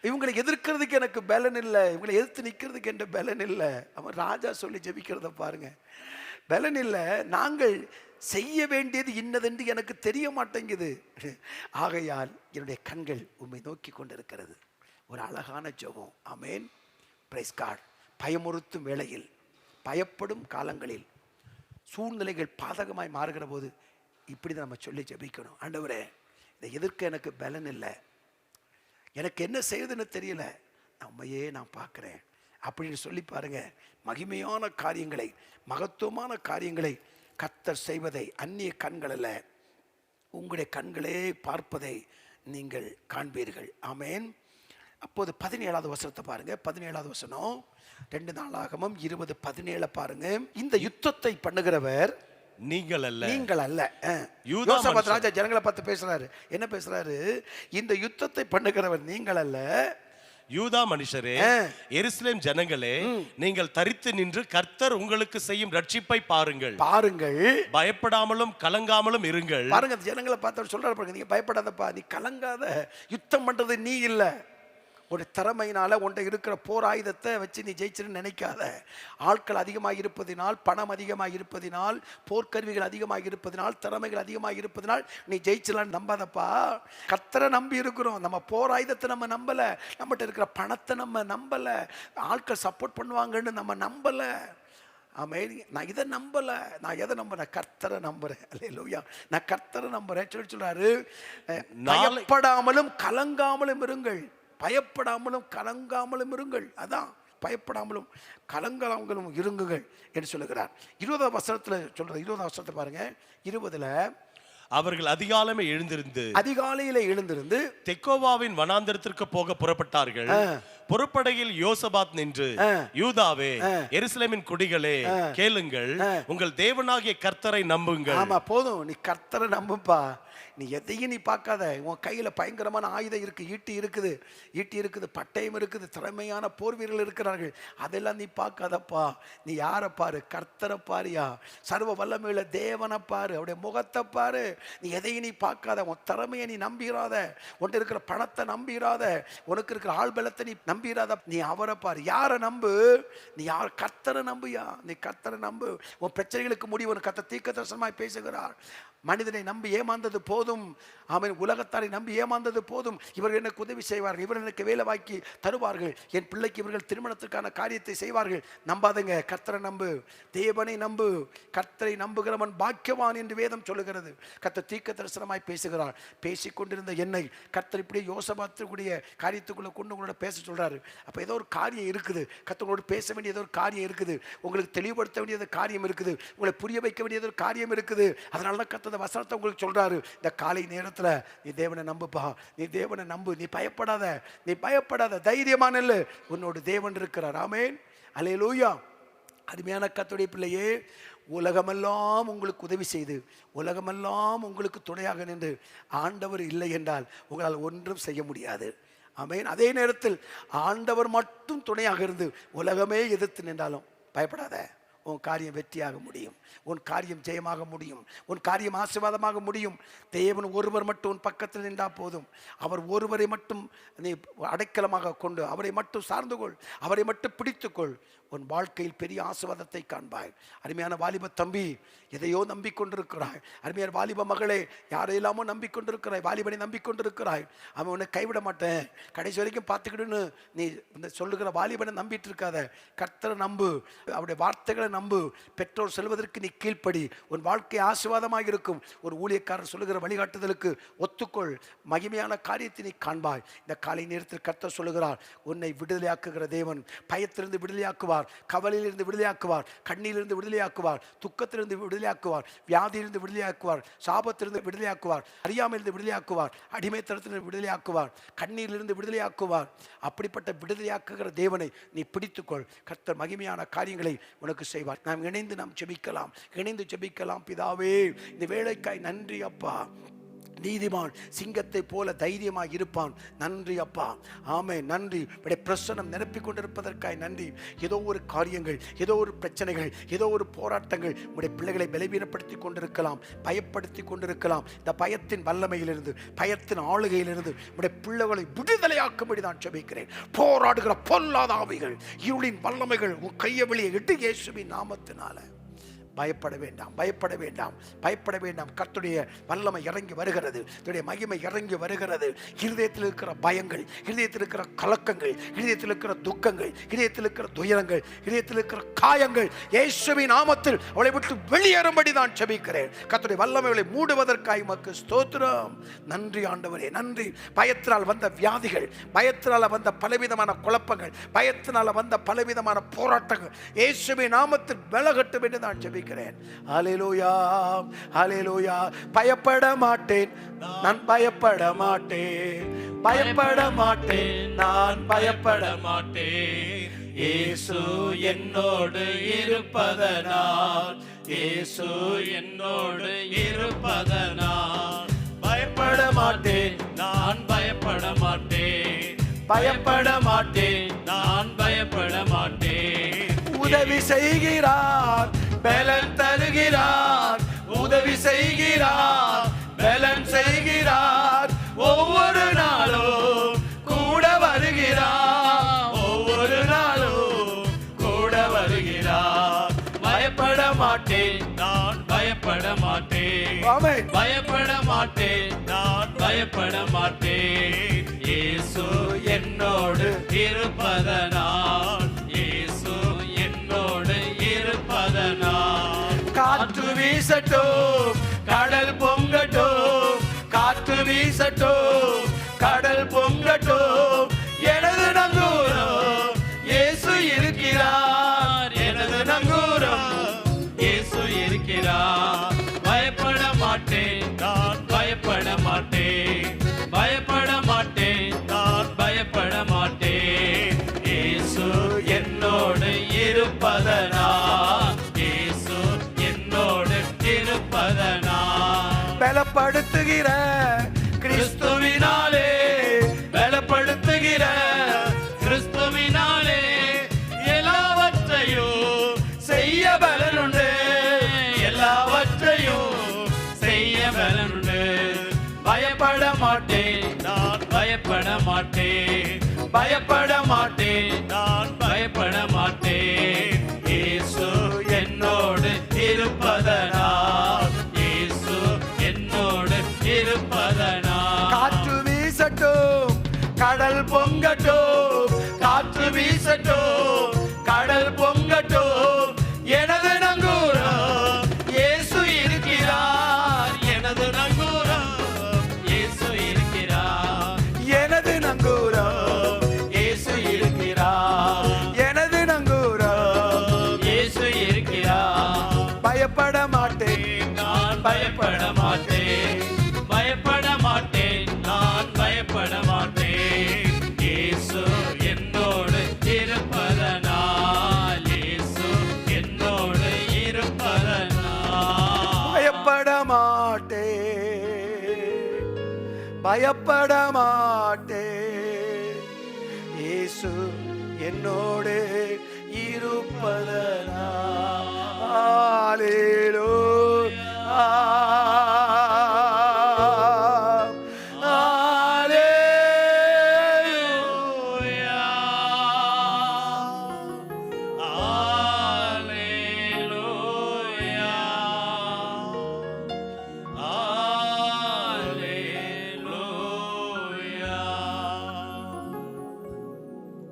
இவங்களை எதிர்க்கிறதுக்கு எனக்கு பலன் இல்லை, இவங்களை எதிர்த்து நிற்கிறதுக்கு என்ற பலன் இல்லை. அவன் ராஜா சொல்லி ஜெபிக்கிறத பாருங்க. பலன் இல்லை, நாங்கள் செய்ய வேண்டியது இன்னதென்று எனக்கு தெரிய மாட்டேங்குது. ஆகையால் என்னுடைய கண்கள் உம்மை நோக்கி கொண்டிருக்கிறது. ஒரு அழகான ஜெபம். ஆமென். Price God. பயமுறுத்தும் வேளையில், பயப்படும் காலங்களில், சூழ்நிலைகள் பாதகமாய் மாறுகிற போது இப்படி தான் நம்ம சொல்லி ஜெபிக்கணும். ஆண்டவரே, இதை எதிர்க்க எனக்கு பலன் இல்லை, எனக்கு என்ன செய்யுதுன்னு தெரியல, நம்மையே நான் பார்க்குறேன் அப்படின்னு சொல்லி பாருங்க. மகிமையான காரியங்களை, மகத்துவமான காரியங்களை கர்த்தர் செய்வதை அந்நிய கண்களில் உங்களுடைய கண்களே பார்ப்பதை நீங்கள் காண்பீர்கள். ஆமென். அப்போது 17ஆவது வசனத்தை பாருங்க. 17ஆவது வசனம் 2 நாளாகமம் 20:17 பாருங்க. இந்த யுத்தத்தை பண்ணுகிறவர் நீங்கள் அல்ல, நீங்கள் அல்ல. யோசபாத் ராஜா ஜனங்களை பார்த்து பேசுறாரு. என்ன பேசுறாரு? இந்த யுத்தத்தை பண்ணுகிறவர் நீங்கள் அல்ல, யூதா மனுஷரே, எருசலேம் ஜனங்களே, நீங்கள் தரித்து நின்று கர்த்தர் உங்களுக்கு செய்யும் ரட்சிப்பை பாருங்கள். பயப்படாமலும் கலங்காமலும் இருங்கள். பாருங்க, ஜனங்களை பார்த்து சொல்றாரு பாருங்க, நீங்க பயப்படாதப்பா, நீ கலங்காத. யுத்தம் பண்றது நீ இல்ல, ஒரு திறமையினால உன்ட்ட இருக்கிற போர் ஆயுதத்தை வச்சு நீ ஜெயிச்சுன்னு நினைக்காத. ஆட்கள் அதிகமாக இருப்பதினால், பணம் அதிகமாக இருப்பதினால், போர்க்கருவிகள் அதிகமாக இருப்பதினால், திறமைகள் அதிகமாக இருப்பதினால் நீ ஜெயிச்சலான்னு நம்பாதப்பா. கர்த்தரை நம்பி இருக்கிறோம். நம்ம போர் ஆயுதத்தை நம்ம நம்பல, நம்மகிட்ட இருக்கிற பணத்தை நம்ம நம்பல, ஆட்கள் சப்போர்ட் பண்ணுவாங்கன்னு நம்ம நம்பல. ஆமென். நான் இதை நம்பல, நான் எதை நம்புறேன்? கர்த்தரை நம்புறேன். அல்லேலூயா. நான் கர்த்தரை நம்புறேன் சொல்றாரு. பயப்படாமலும் கலங்காமலும் இருங்கள். பயப்படாமலும் கலங்காமலும் இருங்கள். அதான், பயப்படாமலும் கலங்காமலும் இருங்குங்கள் என்று சொல்லுகிறார். 20ஆம் வசனத்துல சொல்ற. 20ஆம் வசனத்தை பாருங்க. 20ல அவர்கள் அதிகாலையில எழுந்திருந்து தெக்கோவாவின் வனாந்தரத்திற்கு போக புறப்பட்டார்கள். புறப்படையில் யோசபாத் நின்று, யூதாவே, எருசலேமின் குடிகளே, கேளுங்கள், உங்கள் தேவனாகிய கர்த்தரை நம்புங்கள். ஆமா, போதும், நீ கர்த்தரை நம்புப்பா. நீ எதையும் நீ பார்க்காத. உன் கையில பயங்கரமான ஆயுதம் இருக்கு, ஈட்டி இருக்குது, பட்டயம் இருக்குது, திறமையான போர் வீரர்கள் இருக்கிறார்கள். அதெல்லாம் நீ பார்க்காதப்பா. நீ யாரை பாரு? கர்த்தரை பாரியா. சர்வ வல்லமையுள்ள தேவனை பாரு, அவருடைய முகத்தை பாரு. நீ எதையும் நீ பார்க்காத. உன் திறமையை நீ நம்பிராத, உன்கிட்ட இருக்கிற பணத்தை நம்பிராத, உனக்கு இருக்கிற ஆள் பலத்தை நீ நம்பிராத. நீ அவரை பாரு. யாரை நம்பு? நீ யார்? கர்த்தரை நம்புயா. நீ கர்த்தரை நம்பு. உன் பிரச்சனைகளுக்கு முடிவு கர்த்தர் தீர்க்கதரிசனமாய் பேசுகிறார். மனிதனை நம்பி ஏமாந்தது போதும். அவன் உலகத்தாரை நம்பி ஏமாந்தது போதும். இவர்கள் எனக்கு உதவி செய்வார்கள், இவர்கள் எனக்கு வேலை வாக்கி தருவார்கள், என் பிள்ளைக்கு இவர்கள் திருமணத்திற்கான காரியத்தை செய்வார்கள். நம்பாதங்க, கர்த்தரை நம்பு, தேவனை நம்பு. கர்த்தரை நம்புகிறவன் பாக்கியவான் என்று வேதம் சொல்லுகிறது. கர்த்தர் தீர்க்கதரிசனமாய் பேசுகிறார். பேசிக்கொண்டிருந்த என்னை கர்த்தர் இப்படி யோசபாத்துக்குரிய காரியத்துக்குள்ள கொண்டு உங்களோட பேச சொல்றாரு. அப்ப ஏதோ ஒரு காரியம் இருக்குது, கர்த்தரோடு பேச வேண்டிய ஏதோ ஒரு காரியம் இருக்குது, உங்களுக்கு தெளிவுபடுத்த வேண்டியது காரியம் இருக்குது, உங்களை புரிய வைக்க வேண்டியது ஒரு காரியம் இருக்குது. அதனால கர்த்தர் வசனத்தை உங்களுக்கு சொல்றாரு. இந்த காலை நேரத்துல நீ தேவனை நம்புப்பா, நீ தேவனை நம்பு, நீ பயப்படாத, தைரியமான இல்ல, உன்னோட தேவன் இருக்கிறார். ஆமென். அல்லேலூயா. அருமையான கர்த்தருடைய பிள்ளையே, உலகமெல்லாம் உங்களுக்கு உதவி செய்து, உலகமெல்லாம் உங்களுக்கு துணையாக நின்று ஆண்டவர் இல்லை என்றால் உங்களால் ஒன்றும் செய்ய முடியாது. ஆமென். அதே நேரத்தில் ஆண்டவர் மட்டும் துணையாக இருந்து உலகமே எதிர்த்து நின்றாலும் பயப்படாத, உன் காரியம் வெற்றியாக முடியும், உன் காரியம் ஜெயமாக முடியும், உன் காரியம் ஆசீர்வாதமாக முடியும். தேவன் ஒருவர் மட்டும் உன் பக்கத்தில் நின்றா போதும். அவர் ஒருவரை மட்டும் நீ அடைக்கலமாக கொண்டு அவரை மட்டும் சார்ந்து கொள், அவரை மட்டும் பிடித்துக்கொள். உன் வாழ்க்கையில் பெரிய ஆசீர்வாதத்தை காண்பாய். அருமையான வாலிப தம்பி, எதையோ நம்பிக்கொண்டிருக்கிறாய். அருமையான வாலிப மகளே, யாரையெல்லாமோ நம்பிக்கொண்டிருக்கிறாய், வாலிபனை நம்பிக்கொண்டிருக்கிறாய். அவன் உன்னை கைவிட மாட்டேன், கடைசி வரைக்கும் பார்த்துக்கிடுன்னு நீ இந்த சொல்லுகிற வாலிபனை நம்பிட்டு இருக்காத. கர்த்தரை நம்பு, அவருடைய வார்த்தைகளை நம்பு. பெற்றோர் செல்வதற்கு நீ கீழ்ப்படி, உன் வாழ்க்கை ஆசீர்வாதமாக இருக்கும். ஒரு ஊழியக்காரர் சொல்லுகிற வழிகாட்டுதலுக்கு ஒத்துக்கொள், மகிமையான காரியத்தை நீ காண்பாய். இந்த காலை நேரத்தில் கர்த்தர் சொல்லுகிறார், உன்னை விடுதலையாக்குகிற தேவன். பயத்திலிருந்து விடுதலையாக்குவார், கவலையிலிருந்து விடுதலையாக்குவார், கண்ணிலிருந்து விடுதலையாக்குவார், துக்கத்திலிருந்து விடுதலையாக்குவார், வியாதியிலிருந்து விடுதலையாக்குவார், சாபத்திலிருந்து விடுதலையாக்குவார், அறியாமையிலிருந்து விடுதலையாக்குவார், அடிமைத்தனத்திலிருந்து விடுதலையாக்குவார், கண்ணீரிலிருந்து விடுதலையாக்குவார். அப்படிப்பட்ட விடுதலையாக்குகிற தேவனை நீ பிடித்துக்கொள். கர்த்தர் மகிமையான காரியங்களை உனக்கு செய்வார். நாம் இணைந்து ஜெபிக்கலாம். பிதாவே, இந்த வேளைக்காய் நன்றி அப்பா. நீதிமான் சிங்கத்தை போல தைரியமாக இருப்பான். நன்றி அப்பா, ஆமே, நன்றி. பிரசனம் நிரப்பிக் கொண்டிருப்பதற்காய் நன்றி. ஏதோ ஒரு காரியங்கள், ஏதோ ஒரு பிரச்சனைகள், ஏதோ ஒரு போராட்டங்கள் உடைய பிள்ளைகளை பலவீனப்படுத்தி கொண்டிருக்கலாம், பயப்படுத்தி கொண்டிருக்கலாம். இந்த பயத்தின் வல்லமையிலிருந்து, பயத்தின் ஆளுகையிலிருந்து உடைய பிள்ளைகளை விடுதலையாக்கும்படி நான் ஜெபிக்கிறேன். போராடுகிற பொல்லாத ஆவிகள், இருளின் வல்லமைகள் உன் கையை வெளியே இட்டு இயேசுவின் நாமத்தினால. பயப்பட வேண்டாம். கர்த்தருடைய வல்லமை இறங்கி வருகிறது, கர்த்தருடைய மகிமை இறங்கி வருகிறது. இருதயத்தில் இருக்கிற பயங்கள், இருதயத்தில் இருக்கிற கலக்கங்கள், இருதயத்தில் இருக்கிற துக்கங்கள், இருதயத்தில் இருக்கிற துயரங்கள், இருதயத்தில் இருக்கிற காயங்கள் இயேசுவின் நாமத்தில் அவளை விட்டு வெளியேறும்படி நான் ஜெபிக்கிறேன். கர்த்தருடைய வல்லமைகளை மூடுவதற்காக உமக்கு ஸ்தோத்திரம். நன்றி ஆண்டவரே, நன்றி. பயத்தினால் வந்த வியாதிகள், பயத்தினால் வந்த பலவிதமான குழப்பங்கள், பயத்தினால் வந்த பலவிதமான போராட்டங்கள் இயேசுவின் நாமத்தில் விலகட்டும் என்று நான் ஜெபிக்கிறேன். ஹல்லேலூயா, ஹல்லேலூயா. பயப்பட மாட்டேன், நான் பயப்பட மாட்டேன், நான் பயப்பட மாட்டேன். இயேசு என்னோடு இருப்பதனால், இயேசு என்னோடு இருப்பதனால் பயப்பட மாட்டேன், நான் பயப்பட மாட்டேன், நான் பயப்பட மாட்டேன். உதவி செய்கிறார், பலன் தருகிறார், உதவி செய்கிறார், பலன் செய்கிறார். ஒவ்வொரு நாளும் கூட வருகிறார், ஒவ்வொரு நாளும் கூட வருகிறார். பயப்பட மாட்டேன், நான் பயப்பட மாட்டேன், பயப்பட மாட்டேன், நான் பயப்பட மாட்டேன். இயேசு என்னோடு இருப்பதனால், இயேசு என்னோடு இருப்பதனால். காற்று வீசட்டும், கடல் பொங்கட்டும், காற்று வீசட்டும், கடல் பொங்கட்டும். எனது நங்கூரம் இயேசு இருக்கிறார், எனது நங்கூரம் இயேசு இருக்கிறார். பயப்பட மாட்டேன், நான் பயப்பட மாட்டேன், பயப்பட மாட்டேன், நான் பயப்பட மாட்டேன். இயேசு என்னோடு இருப்பதனால், இயேசு என்னோடு இருப்பதனால். பலப்படுத்துகிற கிறிஸ்துவினாலே, பலப்படுத்துகிற கிறிஸ்துவினாலே எல்லாவற்றையும் செய்ய பலனுண்டு, எல்லாவற்றையும் செய்ய பலனுண்டு. பயப்பட மாட்டேன், நான் பயப்பட மாட்டேன், பயப்பட மாட்டேன், நான் பயப்பட மாட்டேன். இயேசு என்னோடு இருப்பதனால், இயேசு என்னோடு இருப்பதனால். காற்று வீசட்டும், கடல் பொங்கட்டும், காற்று வீசட்டும், கடல் பொங்கட்டும். எனது நங்கூரம் இயேசு இருக்கிறார், எனது நங்கூரம் இயேசு இருக்கிறார், எனது நங்கூரம் இயேசு இருக்கிறார், எனது நங்கூரம் இயேசு இருக்கிறார். பயப்பட மாட்டேன், நான் பயப்பட மாட்டேன், பயப்பட மாட்டேன், நான் பயப்பட மாட்டேன். இயேசு என்னோடு இருப்பதனால், இயேசு என்னோடு இருப்பதனால். பயப்பட மாட்டேன், பயப்பட மாட்டேன். இயேசு என்னோடு இருப்பதனால்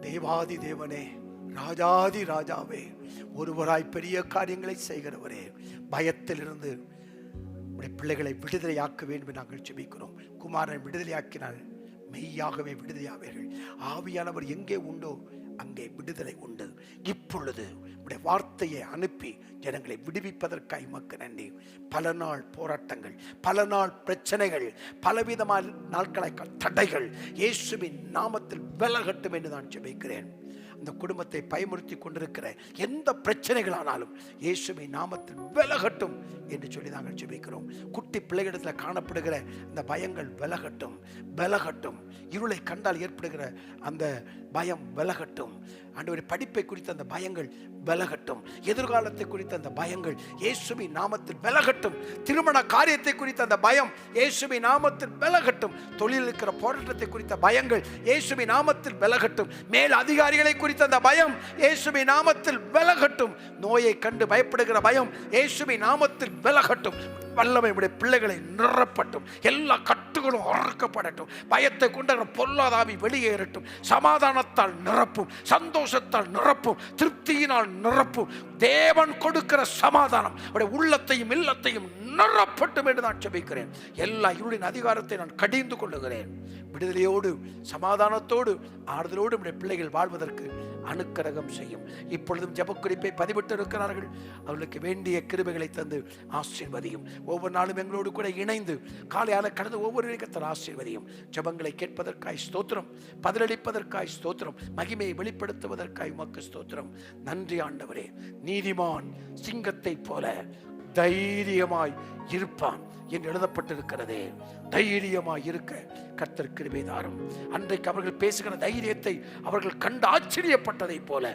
தேவாதி தேவனே, ராஜாதி ராஜாவே, ஒருவராய் பெரிய காரியங்களை செய்கிறவரே, பயத்திலிருந்து பிள்ளைகளை விடுதலையாக்க வேண்டும் என்று நாங்கள் ஜெபிக்கிறோம். குமாரன் விடுதலையாக்கினால் மெய்யாகவே விடுதலையாவீர்கள். ஆவியானவர் எங்கே உண்டோ அங்கே விடுதலை உண்டு. இப்பொழுது உடைய வார்த்தையை அனுப்பி ஜனங்களை விடுவிப்பதற்காக உமக்கு நன்றி. பல நாள் போராட்டங்கள், பல நாள் பிரச்சனைகள், பலவிதமான நாட்களாக தடைகள் இயேசுவின் நாமத்தில் விலகட்டும் என்று நான் ஜெபிக்கிறேன். அந்த குடும்பத்தை பயமுறுத்தி கொண்டிருக்கிற எந்த பிரச்சனைகளானாலும் இயேசுவின் நாமத்தில் விலகட்டும் என்று சொல்லி நாங்கள் ஜெபிக்கிறோம். குட்டி பிள்ளைகளிடத்தில் காணப்படுகிற அந்த பயங்கள் விலகட்டும், விலகட்டும். இருளை கண்டால் ஏற்படுகிற அந்த பயம் விலகட்டும். ஆண்டவரே, படிப்பை குறித்த அந்த பயங்கள் விலகட்டும். எதிர்காலத்தை குறித்த அந்த பயங்கள் இயேசுவின் நாமத்தில் விலகட்டும். திருமண காரியத்தை குறித்த அந்த பயம் இயேசுவின் நாமத்தில் விலகட்டும். தொழிலில் இருக்கிற போராட்டத்தை குறித்த பயங்கள் இயேசுவின் நாமத்தில் விலகட்டும். மேல் அதிகாரிகளை குறித்த அந்த பயம் இயேசுவின் நாமத்தில் விலகட்டும். நோயை கண்டு பயப்படுகிற பயம் இயேசுவின் நாமத்தில் விலகட்டும். வல்லமை உடைய பிள்ளைகளை நிரப்பட்டும். எல்லா கட்டுகளும் அறுக்கப்படட்டும். பயத்தை கொண்ட பொல்லாதாவி வெளியேறட்டும். சமாதானத்தால் நிரப்பும், சந்தோஷத்தால் நிரப்பும், திருப்தியினால் நிரப்பும். தேவன் கொடுக்கிற சமாதானம் உடைய உள்ளத்தையும் இல்லத்தையும் நிரப்பட்டும் என்று நான் ஜெபிக்கிறேன். எல்லா இருளின் அதிகாரத்தை நான் கடிந்து கொள்ளுகிறேன். விடுதலையோடு, சமாதானத்தோடு, ஆறுதலோடு உடைய பிள்ளைகள் வாழ்வதற்கு அனுக்கிரகம் செய்யும். இப்பொழுதும் ஜெபக்குறிப்பை பதிவிட்டு இருக்கிறார்கள். அவர்களுக்கு வேண்டிய கிருபைகளை தந்து ஆசீர்வதியும். ஒவ்வொரு நாளும் எங்களோடு கூட இணைந்து காலையால கடந்து ஒவ்வொரு கர்த்தர் ஆசீர்வதியும். ஜெபங்களை கேட்பதற்காய் ஸ்தோத்திரம், பதிலளிப்பதற்காய் ஸ்தோத்திரம், மகிமையை வெளிப்படுத்துவதற்காய் உமக்கு ஸ்தோத்திரம். நன்றி ஆண்டவரே. நீதிமான் சிங்கத்தை போல தைரியமாய் இருப்பான் என்று எழுதப்பட்டிருக்கிறதே. தைரியமாய் இருக்க கர்த்தர் கிருபை தாரும். அன்றைக்கு அவர்கள் பேசுகிற தைரியத்தை அவர்கள் கண்டு ஆச்சரியப்பட்டதை போல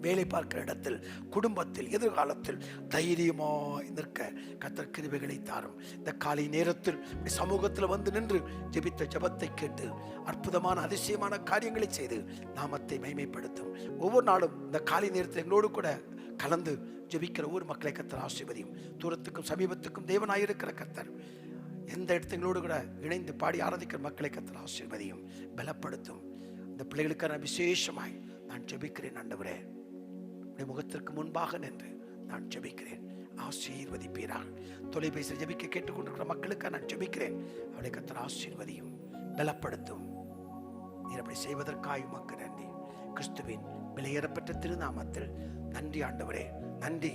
வேலை பார்க்கிற இடத்தில், குடும்பத்தில், எதிர்காலத்தில் தைரியமாய் நிற்க கர்த்தர் கிருபைகளை தாரும். இந்த காலை நேரத்தில் சமூகத்தில் வந்து நின்று ஜெபித்த ஜெபத்தை கேட்டு அற்புதமான அதிசயமான காரியங்களை செய்து நாமத்தை மகிமைப்படுத்தும். ஒவ்வொரு நாளும் இந்த காலை நேரத்தில் எங்களோடு கூட கலந்து ஜெபிக்கிற ஒவ்வொரு மக்களை கர்த்தர் ஆசீர்வதியும். தூரத்துக்கும் சமீபத்துக்கும் தேவனாயிருக்கிற கர்த்தர் எந்த இடத்துங்களோடு கூட இணைந்து பாடி ஆராதிக்கிற மக்களை கர்த்தர் ஆசீர்வதியும், பலப்படுத்தும். இந்த பிள்ளைகளுக்கான விசேஷமாய் நான் ஜெபிக்கிறேன். ஆண்டவரே, உடைய முகத்திற்கு முன்பாக நின்று நான் ஜெபிக்கிறேன். ஆசீர்வதிப்பீராக. தொலைபேசி ஜெபிக்க கேட்டுக்கொண்டிருக்கிற மக்களுக்காக நான் ஜெபிக்கிறேன். அவளை கர்த்தர் ஆசீர்வதியும், பலப்படுத்தும். நீர் அப்படி செய்வதற்காக உமக்கு நன்றி. கிறிஸ்துவின் விலையேறப்பட்ட திருநாமத்தில் நன்றி ஆண்டவரே, நன்றி.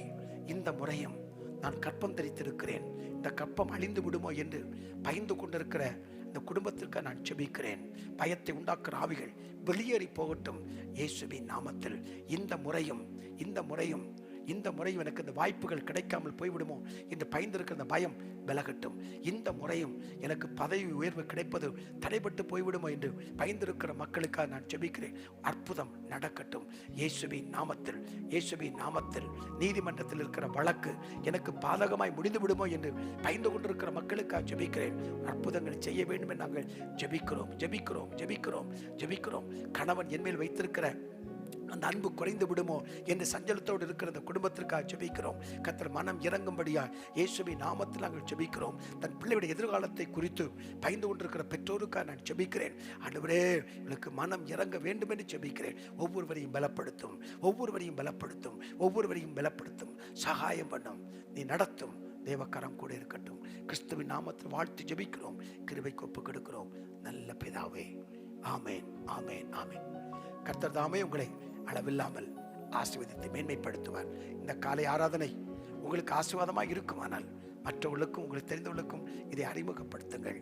இந்த முறையும் நான் கற்பம் தரித்திருக்கிறேன், இந்த கற்பம் அழிந்து விடுமோ என்று பயந்து கொண்டிருக்கிற இந்த குடும்பத்திற்கு நான் ஜெபிக்கிறேன். பயத்தை உண்டாக்குற ஆவிகள் வெளியேறி போகட்டும் இயேசுவின் நாமத்தில். இந்த முறையும் எனக்கு இந்த வாய்ப்புகள் கிடைக்காமல் போய்விடுமோ என்று பயந்திருக்கிற இந்த பயம் விலகட்டும். இந்த முறையும் எனக்கு பதவி உயர்வு கிடைப்பது தடைபட்டு போய்விடுமோ என்று பயந்திருக்கிற மக்களுக்காக நான் ஜெபிக்கிறேன். அற்புதம் நடக்கட்டும் இயேசுவின் நாமத்தில். இயேசுவின் நாமத்தில் நீதிமன்றத்தில் இருக்கிற வழக்கு எனக்கு பாதகமாய் முடிந்து விடுமோ என்று பயந்து கொண்டிருக்கிற மக்களுக்காக ஜெபிக்கிறேன். அற்புதங்களை செய்ய வேண்டும் என்று நாங்கள் ஜெபிக்கிறோம். கணவன் என்மேல் வைத்திருக்கிற அந்த அன்பு குறைந்து விடுமோ என்று சஞ்சலத்தோடு இருக்கிற அந்த குடும்பத்திற்காக ஜெபிக்கிறோம். கர்த்தர் மனம் இறங்கும்படியா இயேசுவின் நாமத்தில் நாங்கள் ஜெபிக்கிறோம். தன் பிள்ளையுடைய எதிர்காலத்தை குறித்து பயந்து கொண்டிருக்கிற பெற்றோருக்காக நான் ஜெபிக்கிறேன். ஆண்டவரே, இவளுக்கு மனம் இறங்க வேண்டும் என்று ஜெபிக்கிறேன். ஒவ்வொருவரையும் பலப்படுத்தும், சகாயம் பண்ணும், நீ நடத்தும். தேவக்கரம் கூட இருக்கட்டும். கிறிஸ்துவின் நாமத்தில் வாழ்த்து ஜெபிக்கிறோம். கிருபைக்கு ஒப்புக் கொடுக்கிறோம் நல்ல பிதாவே. ஆமேன், ஆமேன், ஆமேன். கர்த்தர் தாமே உங்களை அளவில்லாமல் ஆசீர்வதித்து மேன்மைப்படுத்துவார். இந்த காலை ஆராதனை உங்களுக்கு ஆசீர்வாதமாக இருக்குமானால் மற்றவர்களுக்கும் உங்களுக்கு தெரிந்தவர்களுக்கும் இதை அறிமுகப்படுத்துங்கள்.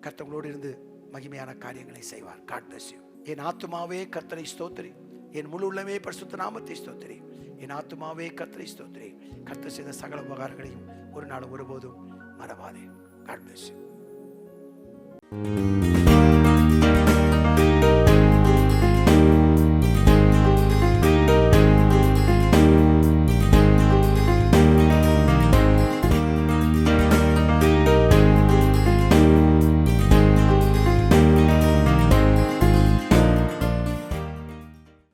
கர்த்தர் உங்களோடு இருந்து மகிமையான காரியங்களை செய்வார். God bless you. என் ஆத்துமாவே கர்த்தரை ஸ்தோத்திரி, என் முழு உள்ளமே பரிசுத்த நாமத்தை ஸ்தோத்திரி. என் ஆத்துமாவே கர்த்தரை ஸ்தோத்திரி. கர்த்தர் செய்த சகல உபகாரங்களையும் ஒரு நாள் ஒருபோதும் மறவாதே. God bless you.